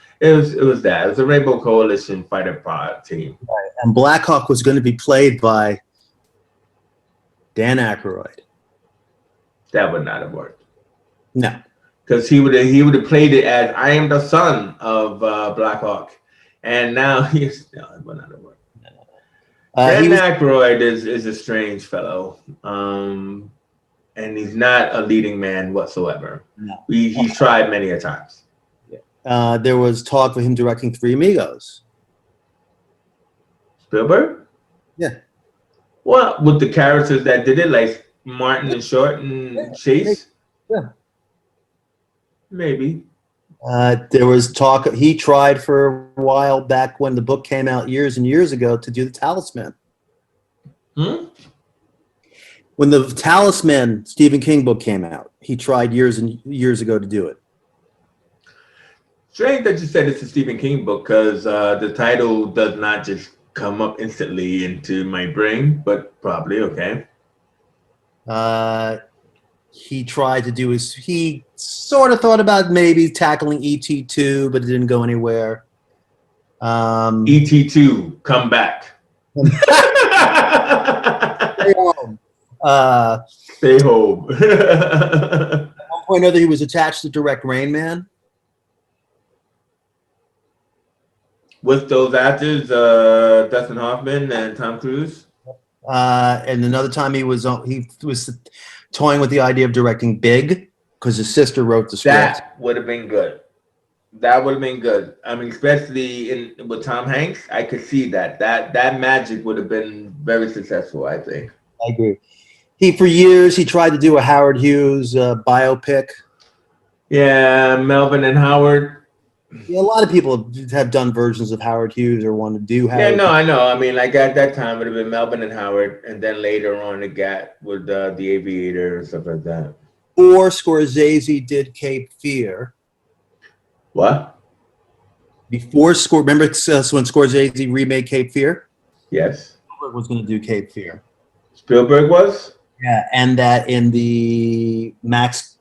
that. It was a Rainbow Coalition fighter pod team.
And Black Hawk was going to be played by Dan Aykroyd.
That would not have worked.
No.
Because he would have played it as I am the son of Black Hawk, and now it would not have worked. Dan Aykroyd is a strange fellow, and he's not a leading man whatsoever.
No.
He's tried many a times.
There was talk of him directing Three Amigos.
Spielberg?
Yeah.
Well, with the characters that did it, like Martin and Short and Chase?
Yeah.
Maybe.
There was talk, he tried for a while back when the book came out years and years ago to do The Talisman. When the Talisman Stephen King book came out, he tried years and years ago to do it.
Strange that you said it's a Stephen King book because the title does not just come up instantly into my brain, but probably okay.
He tried to do he sort of thought about maybe tackling E.T. 2, but it didn't go anywhere.
E.T. 2, come back.
Stay home.
Stay home.
At one point or other, he was attached to direct Rain Man.
With those actors, Dustin Hoffman and Tom Cruise.
And another time he was toying with the idea of directing Big because his sister wrote the script.
That would have been good. That would have been good. I mean, especially with Tom Hanks, I could see that magic would have been very successful, I think.
I agree. For years he tried to do a Howard Hughes biopic.
Yeah, Melvin and Howard.
Yeah, a lot of people have done versions of Howard Hughes or want to do Howard.
Yeah, no, I know. I mean, like at that time, it would have been Melvin and Howard, and then later on, it got with the Aviator and stuff like that.
Or Scorsese did Cape Fear.
What?
Before remember when Scorsese remade Cape Fear?
Yes.
Spielberg was going to do Cape Fear.
Spielberg was?
Yeah, and that in the Max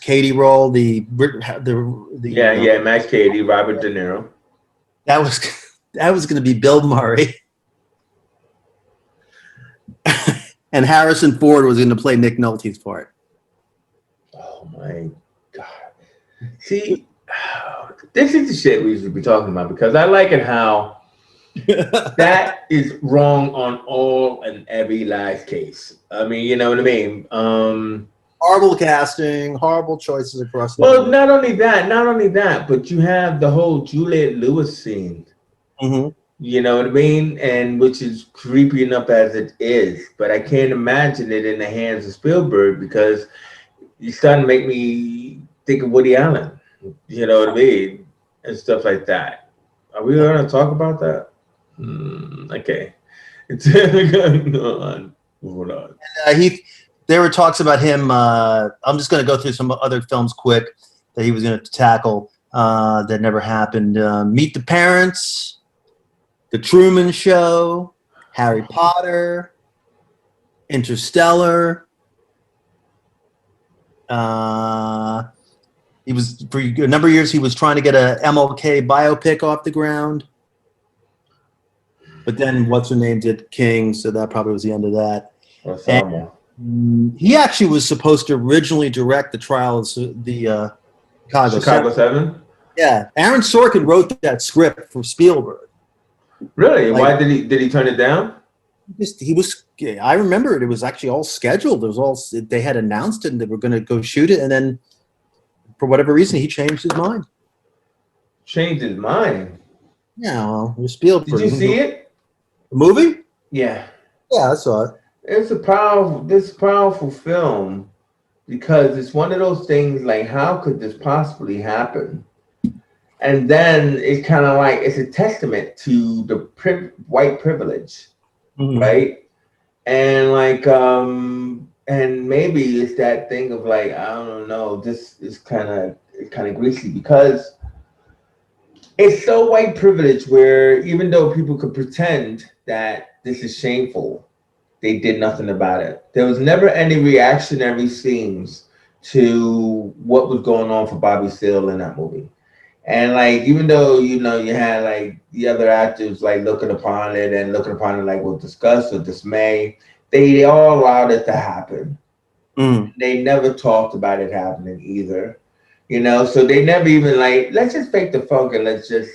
Cady role, the
Max Cady, Robert De Niro.
That was going to be Bill Murray, and Harrison Ford was going to play Nick Nolte's part.
Oh my God! See, this is the shit we should be talking about because I like it how that is wrong on all and every last case. I mean, you know what I mean?
Horrible casting, horrible choices across the
board.
board.
Not only that, but you have the whole Juliette Lewis scene.
Mm-hmm.
You know what I mean? And which is creepy enough as it is, but I can't imagine it in the hands of Spielberg because you're starting to make me think of Woody Allen. You know what I mean? And stuff like that. Are we going to talk about that? Okay. Hold on.
There were talks about him. I'm just going to go through some other films quick that he was going to tackle that never happened. Meet the Parents, The Truman Show, Harry Potter, Interstellar. He was for a number of years. He was trying to get a MLK biopic off the ground, but then what's her name did King, so that probably was the end of that. He actually was supposed to originally direct the trial of the
Chicago 7.
Yeah, Aaron Sorkin wrote that script for Spielberg.
Really? Why did he turn it down?
He was. I remember it was actually all scheduled. It was all they had announced it, and they were going to go shoot it, and then for whatever reason, he changed his mind.
Changed his mind?
Yeah, well, you're
Did
Spielberg.
you see
The
it?
movie?
Yeah.
Yeah, I saw it.
It's a powerful film because it's one of those things like, how could this possibly happen? And then it's kind of like it's a testament to the white privilege,
Mhm.
right? And like and maybe it's that thing of like, I don't know, this is kind of greasy because it's so white privilege where even though people could pretend that this is shameful, they did nothing about it. There was never any reactionary scenes to what was going on for Bobby Seale in that movie. And like, even though you had like the other actors like looking upon it and looking upon it like with disgust or dismay, they all allowed it to happen.
Mm.
They never talked about it happening either. So they never even like, let's just fake the funk and let's just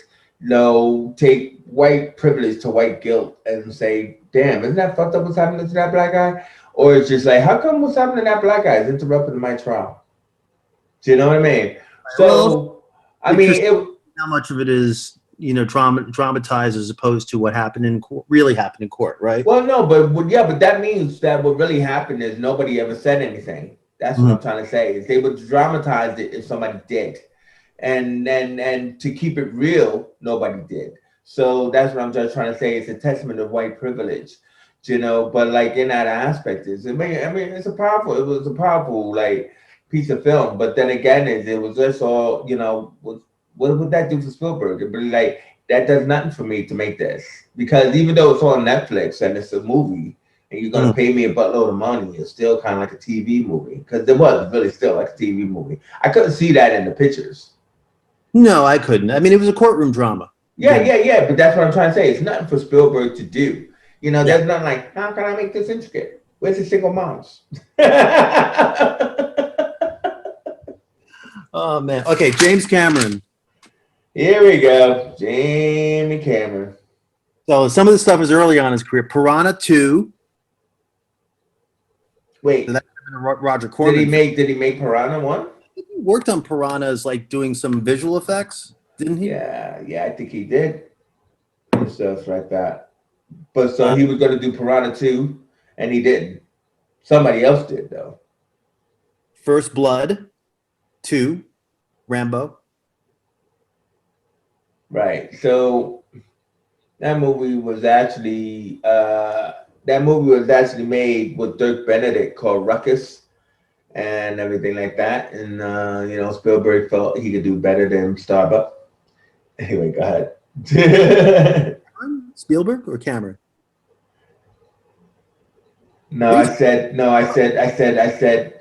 take white privilege to white guilt and say, damn, isn't that fucked up what's happening to that black guy? Or it's just like, how come what's happening to that black guy is interrupting my trial? Do you know what I mean?
Well,
So I
because
mean it.
how much of it is dramatized as opposed to what happened in court, really happened in court, right?
Well, no, yeah, but that means that what really happened is nobody ever said anything. That's what
Mhm.
I'm trying to say. Is they would dramatize it if somebody did, and to keep it real, nobody did. So that's what I'm just trying to say. It's a testament of white privilege, But like in that aspect, it's a powerful. It was a powerful like piece of film. But then again, it was just all what would that do for Spielberg? It'd be like that does nothing for me to make this because even though it's on Netflix and it's a movie and you're gonna
Mhm.
pay me a buttload of money, it's still kind of like a TV movie because it was really still like a TV movie. I couldn't see that in the pictures.
No, I couldn't. I mean, it was a courtroom drama.
Yeah, yeah, yeah, but that's what I'm trying to say. It's nothing for Spielberg to do.
Yeah.
There's nothing like, how can I make this intricate? Where's the single moms?
Oh man. Okay, James Cameron.
Here we go, Jamie Cameron.
So some of the stuff is early on in his career. Piranha 2. So
Wait,
that's a Roger Corman film.
did he make Piranha one?
He worked on Piranhas, like doing some visual effects, didn't he?
Yeah, yeah, I think he did. And stuff like that. But so
Uh,
he was going to do Piranha 2, and he didn't. Somebody else did, though.
First Blood 2, Rambo.
Right. So that movie was actually made with Dirk Benedict called Ruckus and everything like that. And Spielberg felt he could do better than Starbuck. Anyway, go ahead.
Spielberg or Cameron?
No,
What do
I
you
said no. I said.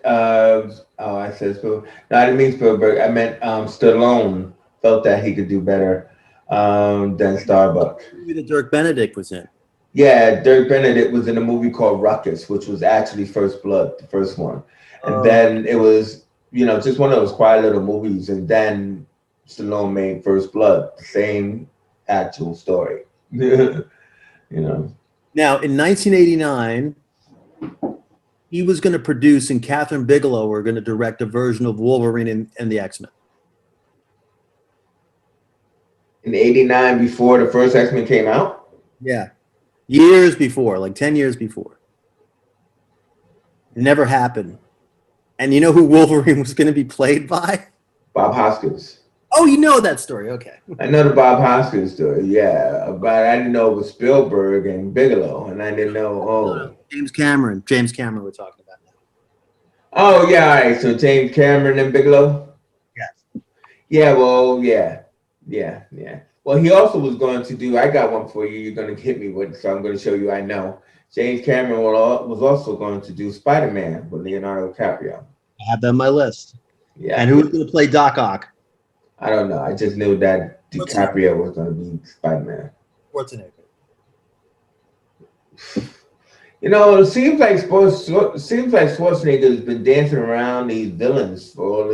Oh, I said Spielberg. No, I didn't mean Spielberg. I meant Stallone felt that he could do better than Starbuck.
movie that Dirk Benedict was in?
Yeah, Dirk Benedict was in a movie called Ruckus, which was actually First Blood, the first one, and
Oh,
then it was just one of those quiet little movies, and then Stallone made First Blood, the same actual story. know.
now in 1989, he was going to produce, and Catherine Bigelow were going to direct a version of Wolverine and the X-Men.
In '89, before the first X-Men came out.
Yeah, years before, like 10 years before. It never happened. And you know who Wolverine was going to be played by?
Bob Hoskins.
Oh, you know that story. Okay.
I know the Bob Hoskins story, yeah, but I didn't know it was Spielberg and Bigelow, and I didn't know.
James Cameron. James Cameron we're talking about now.
Oh yeah, all right. So James Cameron and Bigelow.
Yes.
Yeah, well, yeah. Well, he also was going to do. I got one for you. You're going to hit me with, so I'm going to show you. I know. James Cameron was also going to do Spider-Man with Leonardo DiCaprio.
I have that on my list.
Yeah,
And who was going to play Doc Ock?
I don't know. I just knew that
Schwarzenegger.
DiCaprio was going to be Spider-Man.
Schwarzenegger.
It seems like Schwarzenegger has been dancing around these villains for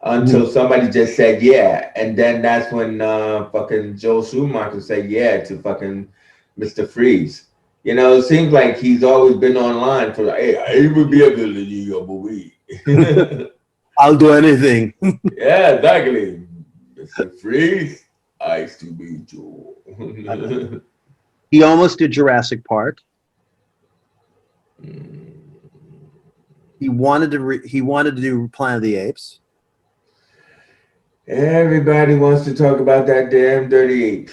until somebody just said yeah, and then that's when fucking Joel Schumacher said yeah to fucking Mr. Freeze. It seems like he's always been online for hey, I would be a villain in your movie.
I'll do anything.
Yeah, exactly, Mr. Freeze. Ice to be Joe.
He almost did Jurassic Park. He wanted to do Planet of the Apes.
Everybody wants to talk about that damn dirty ape.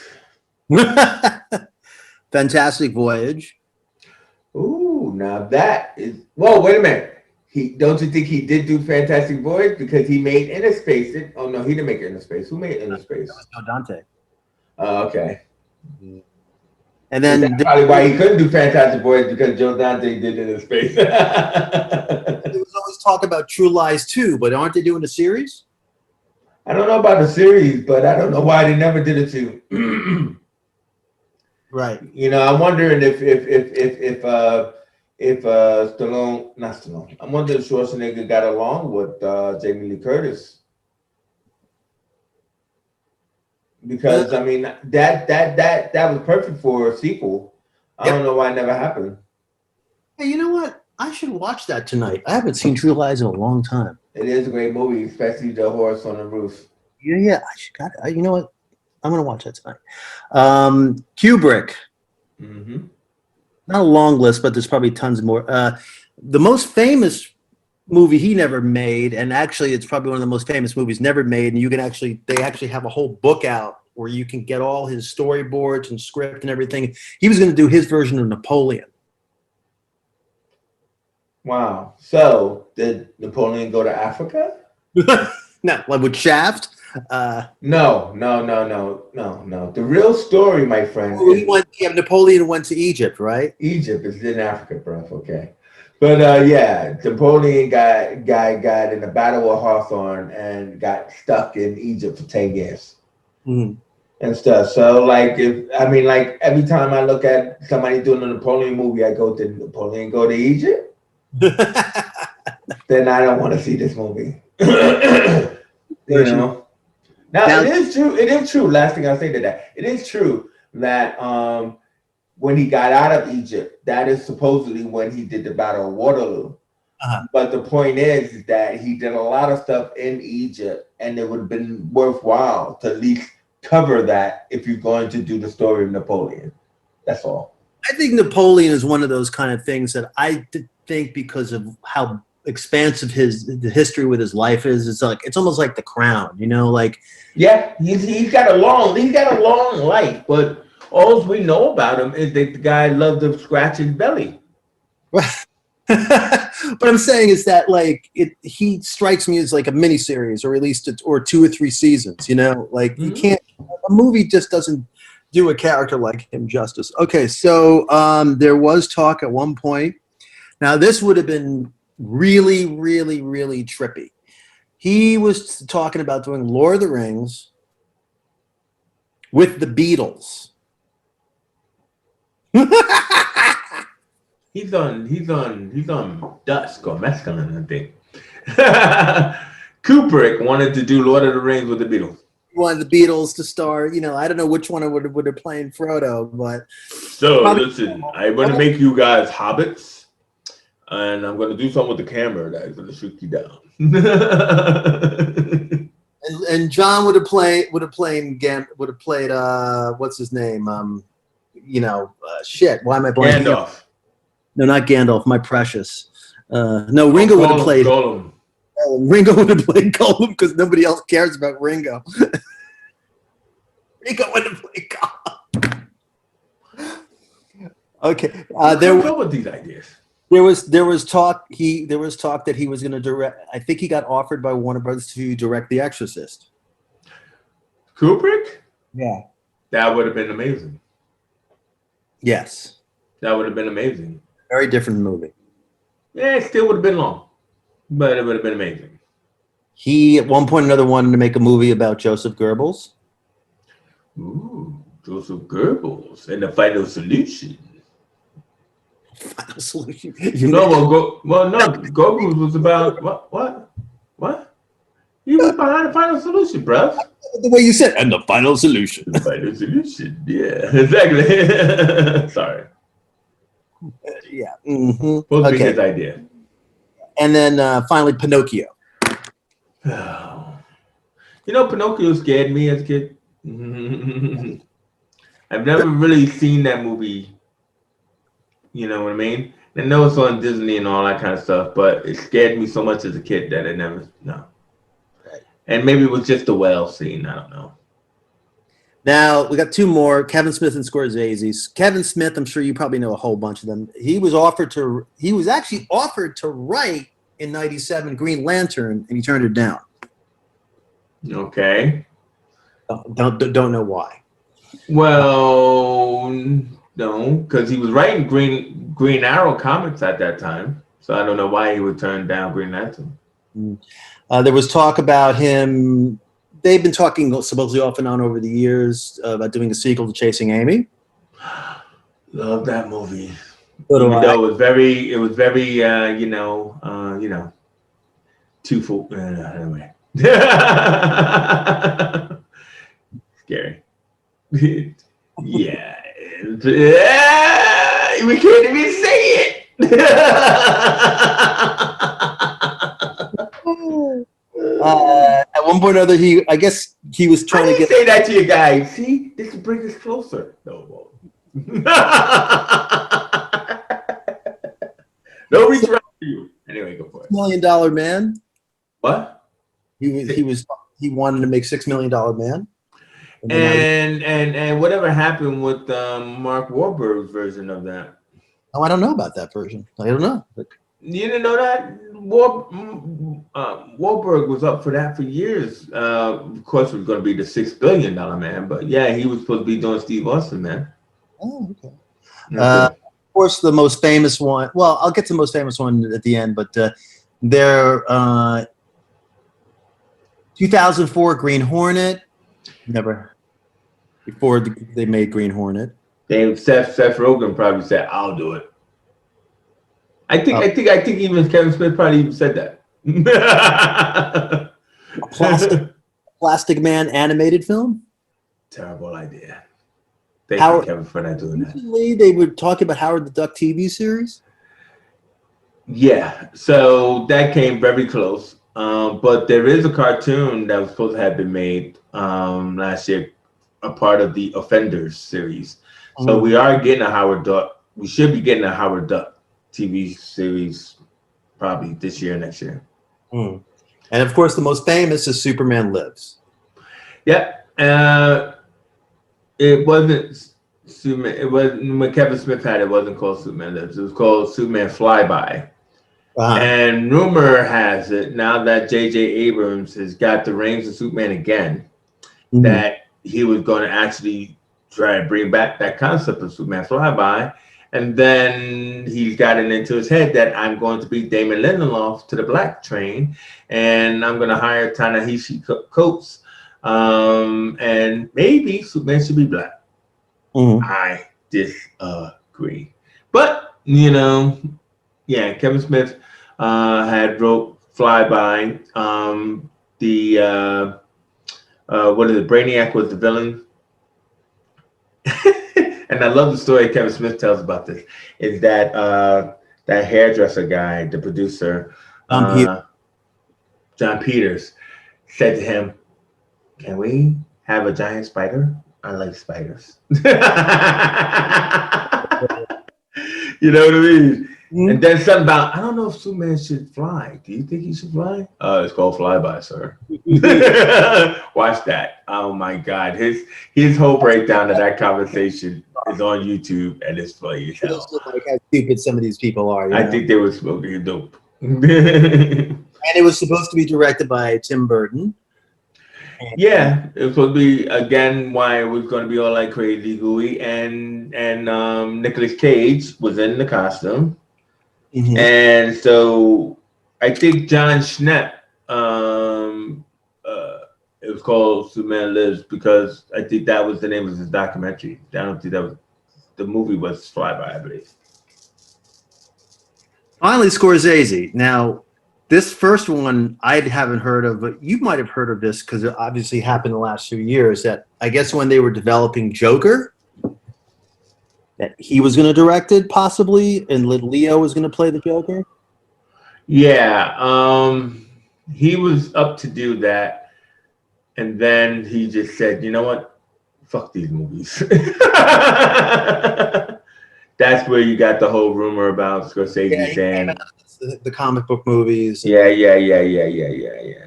Fantastic Voyage.
Ooh, now that is. Whoa, wait a minute. Don't you think he did do Fantastic Voyage because he made Inner Space? Oh no, he didn't make Inner Space. Who made Inner
That
Space?
was Joe Dante.
Oh, okay.
And
So
then
that's probably why he couldn't do Fantastic Voyage because Joe Dante did Inner Space.
there was always talk about True Lies too, but aren't they doing a series?
I don't know about the series, but I don't know why they never did it to.
Right.
You know, I'm wondering if Stallone, not Stallone, I'm wondering if Schwarzenegger got along with Jamie Lee Curtis. Because I mean that was perfect for a sequel. I don't know why it never happened.
Hey, you know what? I should watch that tonight. I haven't seen True Lies in a long time.
It is a great movie, especially the horse on the roof.
Yeah. You know what? I'm gonna watch that tonight. Kubrick.
Mm-hmm.
Not a long list, but there's probably tons more. The most famous movie he never made, and actually it's probably one of the most famous movies never made, and they actually have a whole book out where you can get all his storyboards and script and everything. He was going to do his version of Napoleon.
Wow. So did Napoleon go to Africa?
No, like with Shaft.
No. The real story, my friend.
Napoleon went to Egypt, right?
Egypt is in Africa, bro. Okay. But yeah, Napoleon got in a battle of Hawthorne and got stuck in Egypt for 10 years.
Mm-hmm.
And stuff. So like like every time I look at somebody doing a Napoleon movie, I go, did Napoleon go to Egypt? Then I don't want to see this movie. You know. Now it is true. Last thing I'll say to that. It is true that when he got out of Egypt, that is supposedly when he did the Battle of Waterloo. Uh-huh. But the point is that he did a lot of stuff in Egypt, and it would have been worthwhile to at least cover that if you're going to do the story of Napoleon. That's all.
I think Napoleon is one of those kind of things that I think because of how expansive the history with his life is, it's almost like The Crown, you know, like.
Yeah, he's got a long life, but all we know about him is that the guy loved to scratch his belly.
But I'm saying is that he strikes me as like a miniseries, or at least or 2 or 3 seasons. You know, like you can't. A movie just doesn't do a character like him justice. Okay, so there was talk at one point. Now this would have been really, really, really trippy. He was talking about doing Lord of the Rings with the Beatles.
He's on Dusk or Mescaline, I think. Kubrick wanted to do Lord of the Rings with the Beatles.
He wanted the Beatles to star, you know, I don't know which one would have played Frodo, but.
So listen, I'm going to make you guys hobbits, and I'm going to do something with the camera that's going to shoot you down.
And John would have played what's his name? Shit. Why am I blanking?
Gandalf.
No, not Gandalf. My precious. No, Ringo would have played
Gollum.
Ringo would have played Gollum because nobody else cares about Ringo. Ringo would have played Gollum. Okay.
Go with these ideas.
There was talk that he was going to direct. I think he got offered by Warner Brothers to direct The Exorcist.
Kubrick?
Yeah.
That would have been amazing.
Yes.
That would have been amazing.
Very different movie.
Yeah, it still would have been long, but it would have been amazing.
He at one point wanted to make a movie about Joseph Goebbels.
Ooh, Joseph Goebbels and the Final Solution.
Final Solution.
Goebbels was about what? He was behind the Final Solution, bruv.
The way you said, and the Final Solution.
The Final Solution, yeah, exactly. Sorry.
Yeah. Mm-hmm.
Supposed to be his idea.
And then finally, Pinocchio.
You know, Pinocchio scared me as a kid. I've never really seen that movie. You know what I mean? I know it's on Disney and all that kind of stuff, but it scared me so much as a kid that I never no.
Right.
And maybe it was just the whale scene. I don't know.
Now we got two more: Kevin Smith and Scorsese. Kevin Smith, I'm sure you probably know a whole bunch of them. He was actually offered to write in '97 Green Lantern, and he turned it down.
Okay.
Don't know why.
Well, no, because he was writing Green Arrow comics at that time, so I don't know why he would turn down Green Lantern.
There was talk about him. They've been talking supposedly off and on over the years about doing a sequel to Chasing Amy.
Love that movie.
So do
Even
I.
though it was very, too full. Anyway, scary. Yeah, we can't even say it.
At one point or other, I guess he was trying to get.
Say that to you guys. See, this will bring us closer. No, no reach around for you. Anyway, go for it.
$6 million man.
What?
He wanted to make $6 million man.
And whatever happened with Mark Wahlberg's version of that?
Oh, I don't know about that version. I don't know.
You didn't know that? Wahlberg was up for that for years. Of course, it was going to be the $6 billion man, but yeah, he was supposed to be doing Steve Austin, man.
Oh, okay. Of course, the most famous one. Well, I'll get to the most famous one at the end, but their 2004 Green Hornet. Never before they made Green Hornet.
Seth Rogen probably said, "I'll do it." I think even Kevin Smith probably even said that.
Plastic Man animated film.
Terrible idea. Thank you, Kevin, for not doing that.
Recently, they were talking about Howard the Duck TV series.
Yeah, so that came very close. But there is a cartoon that was supposed to have been made last year, a part of the Offenders series. So we are getting a Howard Duck. We should be getting a Howard Duck TV series probably this year, next year.
And of course, the most famous is Superman Lives.
Yeah. It wasn't Superman. It wasn't when Kevin Smith had it. It wasn't called Superman Lives. It was called Superman Flyby. And rumor has it now that J.J. Abrams has got the reins of Superman again, that he was going to actually try to bring back that concept of Superman Flyby. And then he's got it into his head that I'm going to be Damon Lindelof to the black train, and I'm going to hire Ta-Nehisi Coates, and maybe Superman should be black. I disagree. But, yeah, Kevin Smith had wrote Flyby. What is it? Brainiac was the villain. And I love the story Kevin Smith tells about this. Is that that hairdresser guy, the producer, John Peters, said to him, "Can we have a giant spider? I like spiders." You know what I mean? And then something about, I don't know if Superman should fly. Do you think he should fly? It's called Flyby, sir. Watch that. Oh my God. His whole breakdown of that conversation is on YouTube, and it's funny as hell.
Like how stupid some of these people are.
I think they were smoking dope.
And it was supposed to be directed by Tim Burton.
Yeah, it was supposed to be again why it was going to be all like crazy gooey, and Nicolas Cage was in the costume, and so I think John Schnepp, it was called Superman Lives because I think that was the name of his documentary. I don't think that was the movie was Flyby, I believe.
Finally, Scorsese. Now, this first one I haven't heard of, but you might have heard of this because it obviously happened the last few years. That I guess when they were developing Joker, that he was going to direct it possibly, and Leo was going to play the Joker.
Yeah, he was up to do that, and then he just said, "You know what? fuck these movies. That's where you got the whole rumor about
Yeah,
Scorsese
he came
saying,
out of the comic book movies. And,
yeah.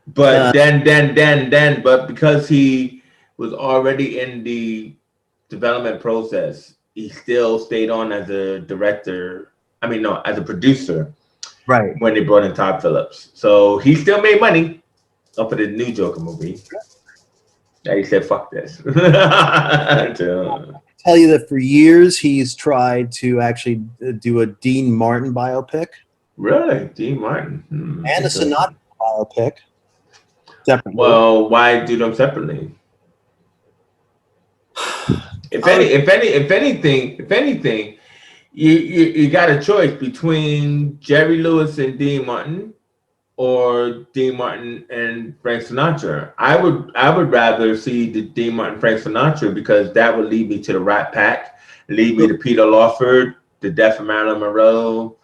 But
uh,
but because he was already in the development process, he still stayed on as a director. I mean, no, as a producer
right.
when they brought in Todd Phillips. So he still made money off of the new Joker movie. And he said, "Fuck this."
Tell you that for years he's tried to actually do a Dean Martin biopic
Really, Dean Martin.
and a Sinatra
Interesting.
biopic separately.
Well, why do them separately?
Um,
If anything, you got a choice between Jerry Lewis and Dean Martin, or Dean Martin and Frank Sinatra. I would rather see the Dean Martin Frank Sinatra, because that would lead me to the Rat Pack, lead me to Peter Lawford, The Death of Marilyn Monroe,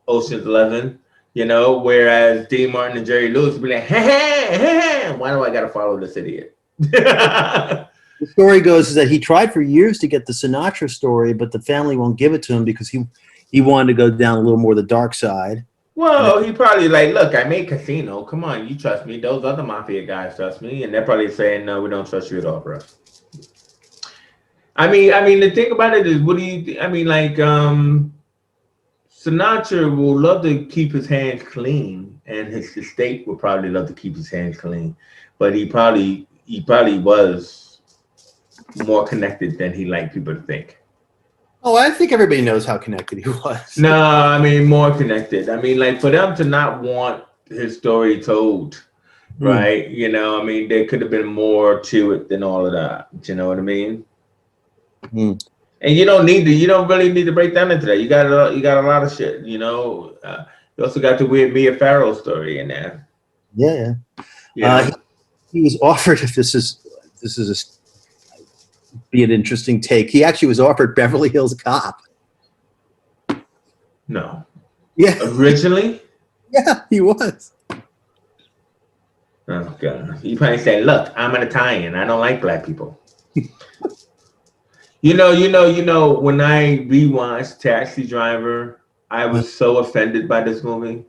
Ocean's 11. Whereas Dean Martin and Jerry Lewis would be like, hey, why do I gotta follow this idiot?
the story goes is that he tried for years to get the Sinatra story, but the family won't give it to him because he wanted to go down a little more the dark side. And
Well, he probably like, look, I made Casino. Come on, you trust me. Those other mafia guys trust me, and they're probably saying, no, we don't trust you at all, bro. I mean, the thing about it is, what do you? I mean, like, Sinatra will love to keep his hands clean, and his estate will probably love to keep his hands clean, but he probably was more connected than he liked people to think.
oh, I think everybody knows how connected he was.
No, I mean more connected. I mean, like for them to not want his story told,
Hmm.
right? I mean, there could have been more to it than all of that. You know what I mean?
Hmm.
And you don't really need to break down into that. You got a lot of shit. You also got the weird Mia Farrow story in there.
Yeah, yeah.
You know,
He was offered. If this is be an interesting take. He actually was offered Beverly Hills Cop.
no,
Yeah,
originally.
yeah, he was.
Oh god, you probably said, "Look, I'm an Italian. I don't like black people." When I rewatched Taxi Driver, I was so offended by this movie,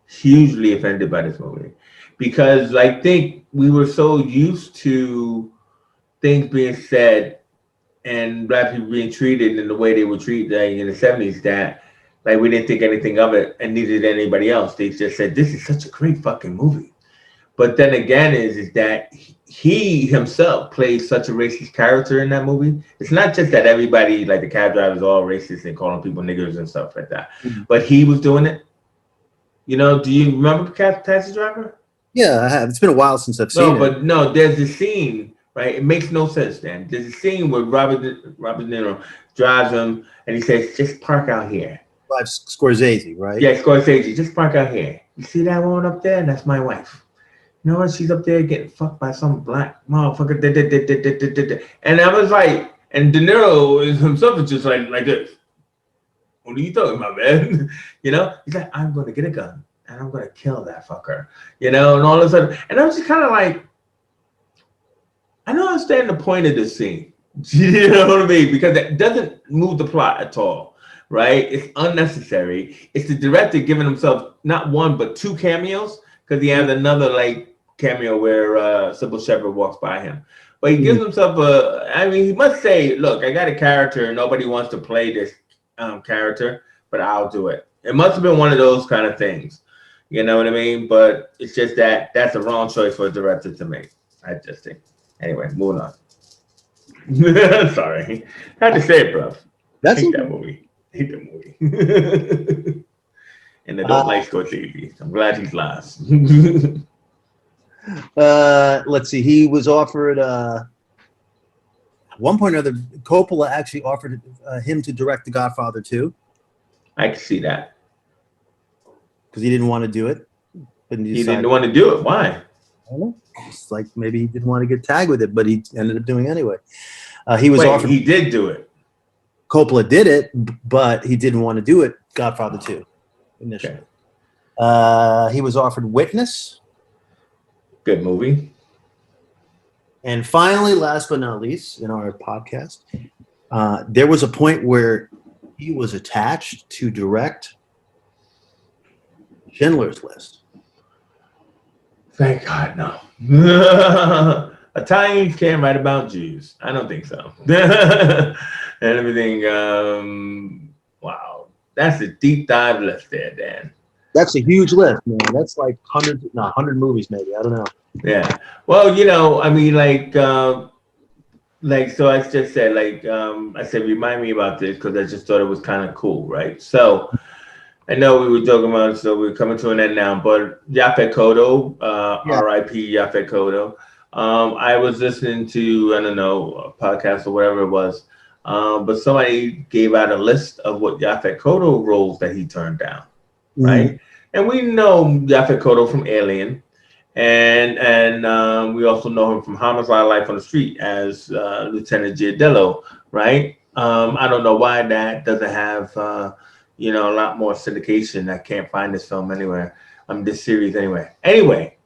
hugely offended by this movie, because I think we were so used to things being said and black people being treated in the way they were treated in the 70s, that like we didn't think anything of it, and neither did anybody else. They just said, "This is such a great fucking movie." But then again, is that he himself plays such a racist character in that movie. It's not just that everybody, like the cab drivers, all racist and calling people niggers and stuff like that, but he was doing it. Do you remember Taxi Driver?
Yeah, I have. It's been a while since I've seen
No,
it.
but no. There's a scene, right? It makes no sense. Then there's a scene where Robert De Niro drives him, and he says, "Just park out here."
Five Scorsese, right?
Yeah, Scorsese, just park out here. You see that woman up there? That's my wife. You know what? She's up there getting fucked by some black motherfucker. And I was like, and De Niro is himself is just like this. What are you talking about, man? He's like, I'm gonna get a gun and I'm gonna kill that fucker. And all of a sudden, and I was just kind of like, I don't understand the point of this scene. You know what I mean? Because it doesn't move the plot at all, right? It's unnecessary. It's the director giving himself not one but two cameos, because he has another like cameo where Sybil Shepherd walks by him. But he gives himself I mean, he must say, "Look, I got a character. Nobody wants to play this character, but I'll do it." It must have been one of those kind of things. You know what I mean? But it's just that that's the wrong choice for a director to make, I just think. Anyway, moving on. Sorry. Had to say it, bro.
That's
Hate
okay.
that movie. Hate the movie. And I don't like Scorsese. I'm glad he's last.
Let's see. He was offered at one point or other. Coppola actually offered him to direct The Godfather 2
I can see that.
because he didn't want to do it, but he
He
decided.
didn't want to do it. Why?
I don't know. It's like maybe he didn't want to get tagged with it, but he ended up doing it anyway. He was
Wait,
offered.
he did do it.
Coppola did it, but he didn't want to do it. Godfather 2 initially.
Okay.
He was offered Witness,
Good movie.
And finally, last but not least, in our podcast, there was a point where he was attached to direct Schindler's List.
Thank God, no. Italians can't write about Jews. I don't think so. And everything. Wow, that's a deep dive list there, Dan.
That's a huge list, man. That's like hundred, not 100 movies, maybe. I don't know.
Yeah. Well, I mean, so I just said, I said, remind me about this because I just thought it was kind of cool, right? So I know we were talking about, so we're coming to an end now, but Yaphet Kotto,
Yeah.
R.I.P. Yaphet Kotto. I was listening to, I don't know, a podcast or whatever it was, but somebody gave out a list of what Yaphet Kotto roles that he turned down, right? And we know Yaphet Kotto from Alien, and we also know him from Homicide: Life on the Street as Lieutenant Giardello, right? I don't know why that doesn't have a lot more syndication. I can't find this film anywhere. This series anyway. Anyway,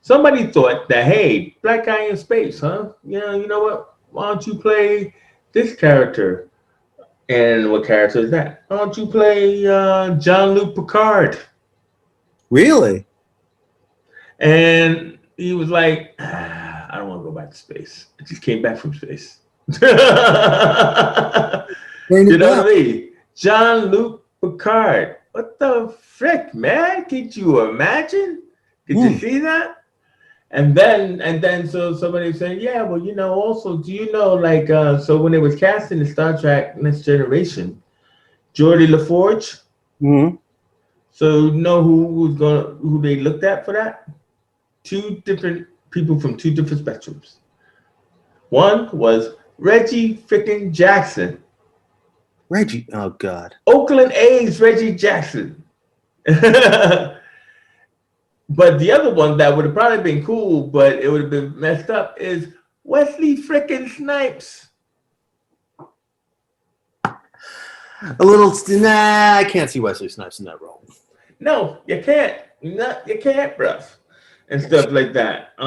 somebody thought that, hey, black guy in space, huh? You know what? Why don't you play this character? And what character is that? Why don't you play Jean-Luc Picard?
Really?
And he was like, I don't want to go back to space. I just came back from space. You know what I mean? Jean-Luc Picard. What the frick, man? Could you imagine? Could you see that? And then so somebody was saying, yeah, well, also, do you know, so when it was casting the Star Trek Next Generation, Geordie LaForge. So you know who they looked at for that? Two different people from two different spectrums. One was Reggie freaking Jackson.
Reggie, oh God.
Oakland A's Reggie Jackson. But the other one that would have probably been cool, but it would have been messed up, is Wesley freaking Snipes.
I can't see Wesley Snipes in that role.
No, you can't. You can't, bruh. And stuff like that. Wait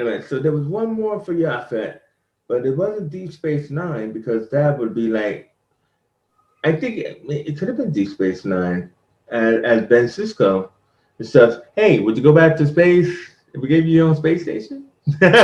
a minute. So there was one more for Yaphet, but it wasn't Deep Space Nine because that would be like, I think it could have been Deep Space Nine as Ben Sisko and stuff. Hey, would you go back to space if we gave you your own space station? But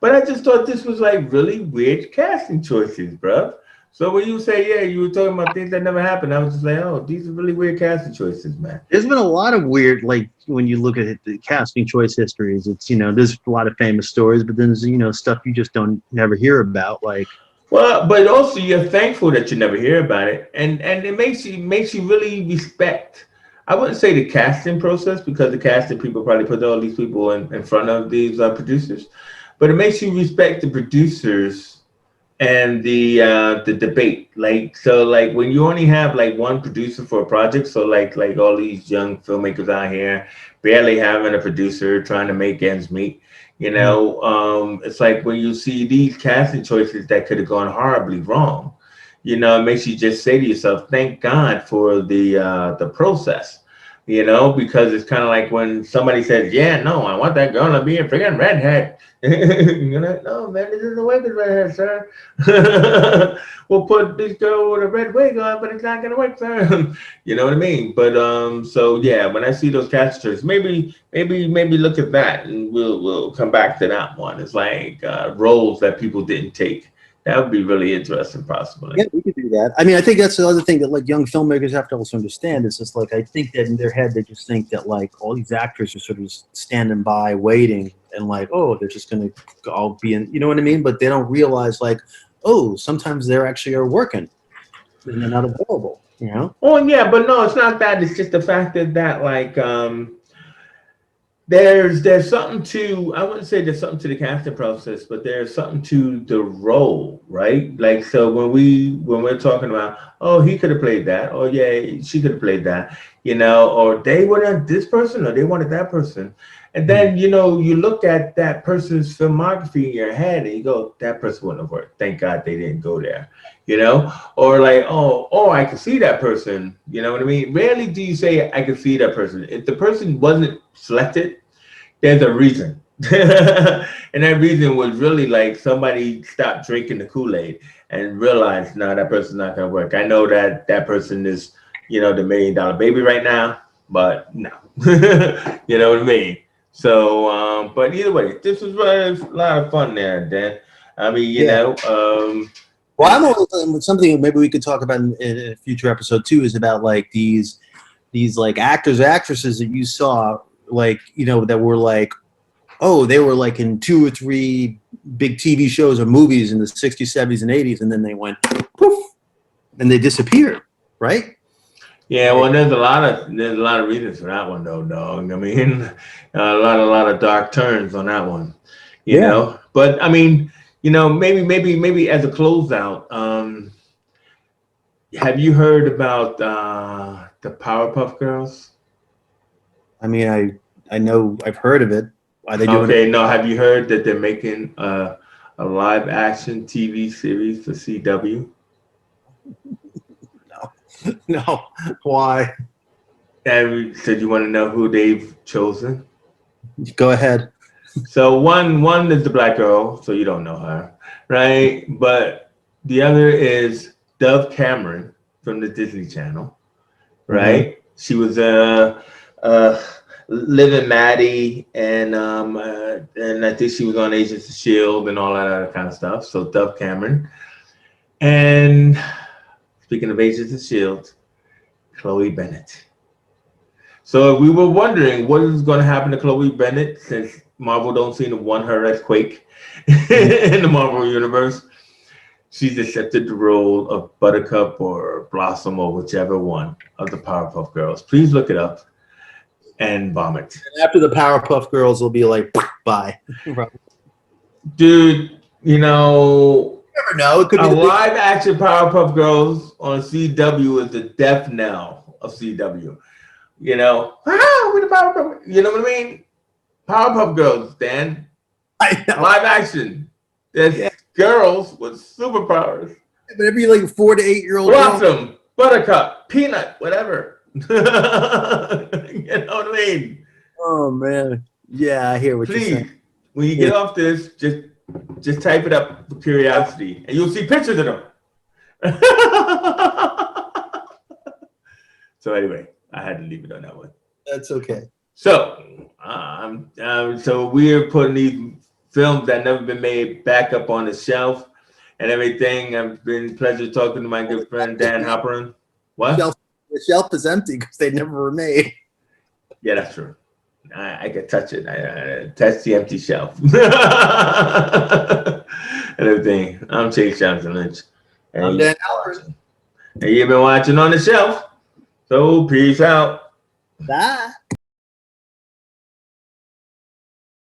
I just thought this was like really weird casting choices, bruh. So when you say, yeah, you were talking about things that never happened, I was just like, oh, these are really weird casting choices, man.
There's been a lot of weird, like when you look at the casting choice histories, it's, there's a lot of famous stories, but then there's, stuff you just don't never hear about. Like,
well, but also you're thankful that you never hear about it. And it makes you really respect. I wouldn't say the casting process because the casting people probably put all these people in front of these producers, but it makes you respect the producers and the debate. Like when you only have like one producer for a project, so like all these young filmmakers out here barely having a producer trying to make ends meet, it's like when you see these casting choices that could have gone horribly wrong, it makes you just say to yourself, thank God for the process. Because it's kind of like when somebody says, yeah, no, I want that girl to be a freaking redhead. You're like, no, man, this is a wicked redhead, sir. We'll put this girl with a red wig on, but it's not going to work, sir. You know what I mean? But, so yeah, when I see those casters, maybe look at that and we'll come back to that one. It's like roles that people didn't take. That would be really interesting, possibly.
Yeah, we could do that. I mean, I think that's the other thing that like young filmmakers have to also understand. Is just like I think that in their head they just think that like all these actors are sort of standing by, waiting, and like, oh, they're just going to all be in. You know what I mean? But they don't realize like, oh, sometimes they actually are working and they're not available.
Oh yeah, but no, it's not that. It's just the fact that like there's something to, I wouldn't say there's something to the casting process, but there's something to the role, right? Like, so when we're talking about, oh, he could have played that, or yeah, she could have played that, or they wanted this person or they wanted that person. And then, you look at that person's filmography in your head and you go, that person wouldn't have worked. Thank God they didn't go there, or like, oh, I can see that person. You know what I mean? Rarely do you say, I can see that person. If the person wasn't selected, there's a reason. And that reason was really like somebody stopped drinking the Kool-Aid and realized, no, that person's not gonna work. I know that that person is, the $1 million baby right now, but no, you know what I mean. So, but either way, this was a lot of fun there, Dan. I mean,
Yeah. Well, I'm always something maybe we could talk about in a future episode too is about like these like actors or actresses that you saw like that were like, oh, they were like in 2 or 3 big TV shows or movies in the 60s, 70s, and 80s, and then they went poof, and they disappeared, right?
Yeah, well, there's a lot of reasons for that one though, dog. I mean, a lot of dark turns on that one,
Yeah.
But I mean, maybe as a closeout, have you heard about the Powerpuff Girls?
I mean, I know I've heard of it. Are they doing it?
Okay, no, have you heard that they're making a live action TV series for CW?
No, no. Why?
And so you want to know who they've chosen?
Go ahead.
So one is the black girl, so you don't know her, right? But the other is Dove Cameron from the Disney Channel,
Mm-hmm.
right? She was uh Living Maddie, and I think she was on Agents of Shield and all that other kind of stuff. So Dove Cameron, and speaking of Agents of Shield, Chloe Bennett. So we were wondering what is going to happen to Chloe Bennett since Marvel don't seem to want her as Quake in the Marvel universe. She's accepted the role of Buttercup or Blossom or whichever one of the Powerpuff Girls. Please look it up and vomit.
After the Powerpuff Girls, will be like, bye. Right.
Dude,
You never know. It could be
a
the big.
live action Powerpuff Girls on CW is the death knell of CW. We're the Powerpuff. You know what I mean? Powerpuff Girls, Dan.
I know.
Live action. There's
Yeah.
girls with superpowers.
But every like 4 to 8-year-old girl.
Blossom, Buttercup, Peanut, whatever. You know what I mean?
Oh man. Yeah, I hear what you're
Please,
saying.
when you get off this, just type it up for curiosity, and you'll see pictures of them. So anyway, I had to leave it on that one.
That's okay.
So, so we're putting these films that never been made back up on the shelf and everything. It's been a pleasure talking to my good friend Dan Halperin. What?
The shelf is empty because they never were made.
Yeah, that's true. I can touch it. I touch the empty shelf and everything. I'm Chase Johnson Lynch, and
I'm Dan Halperin.
you've been watching On the Shelf. So peace out.
Bye.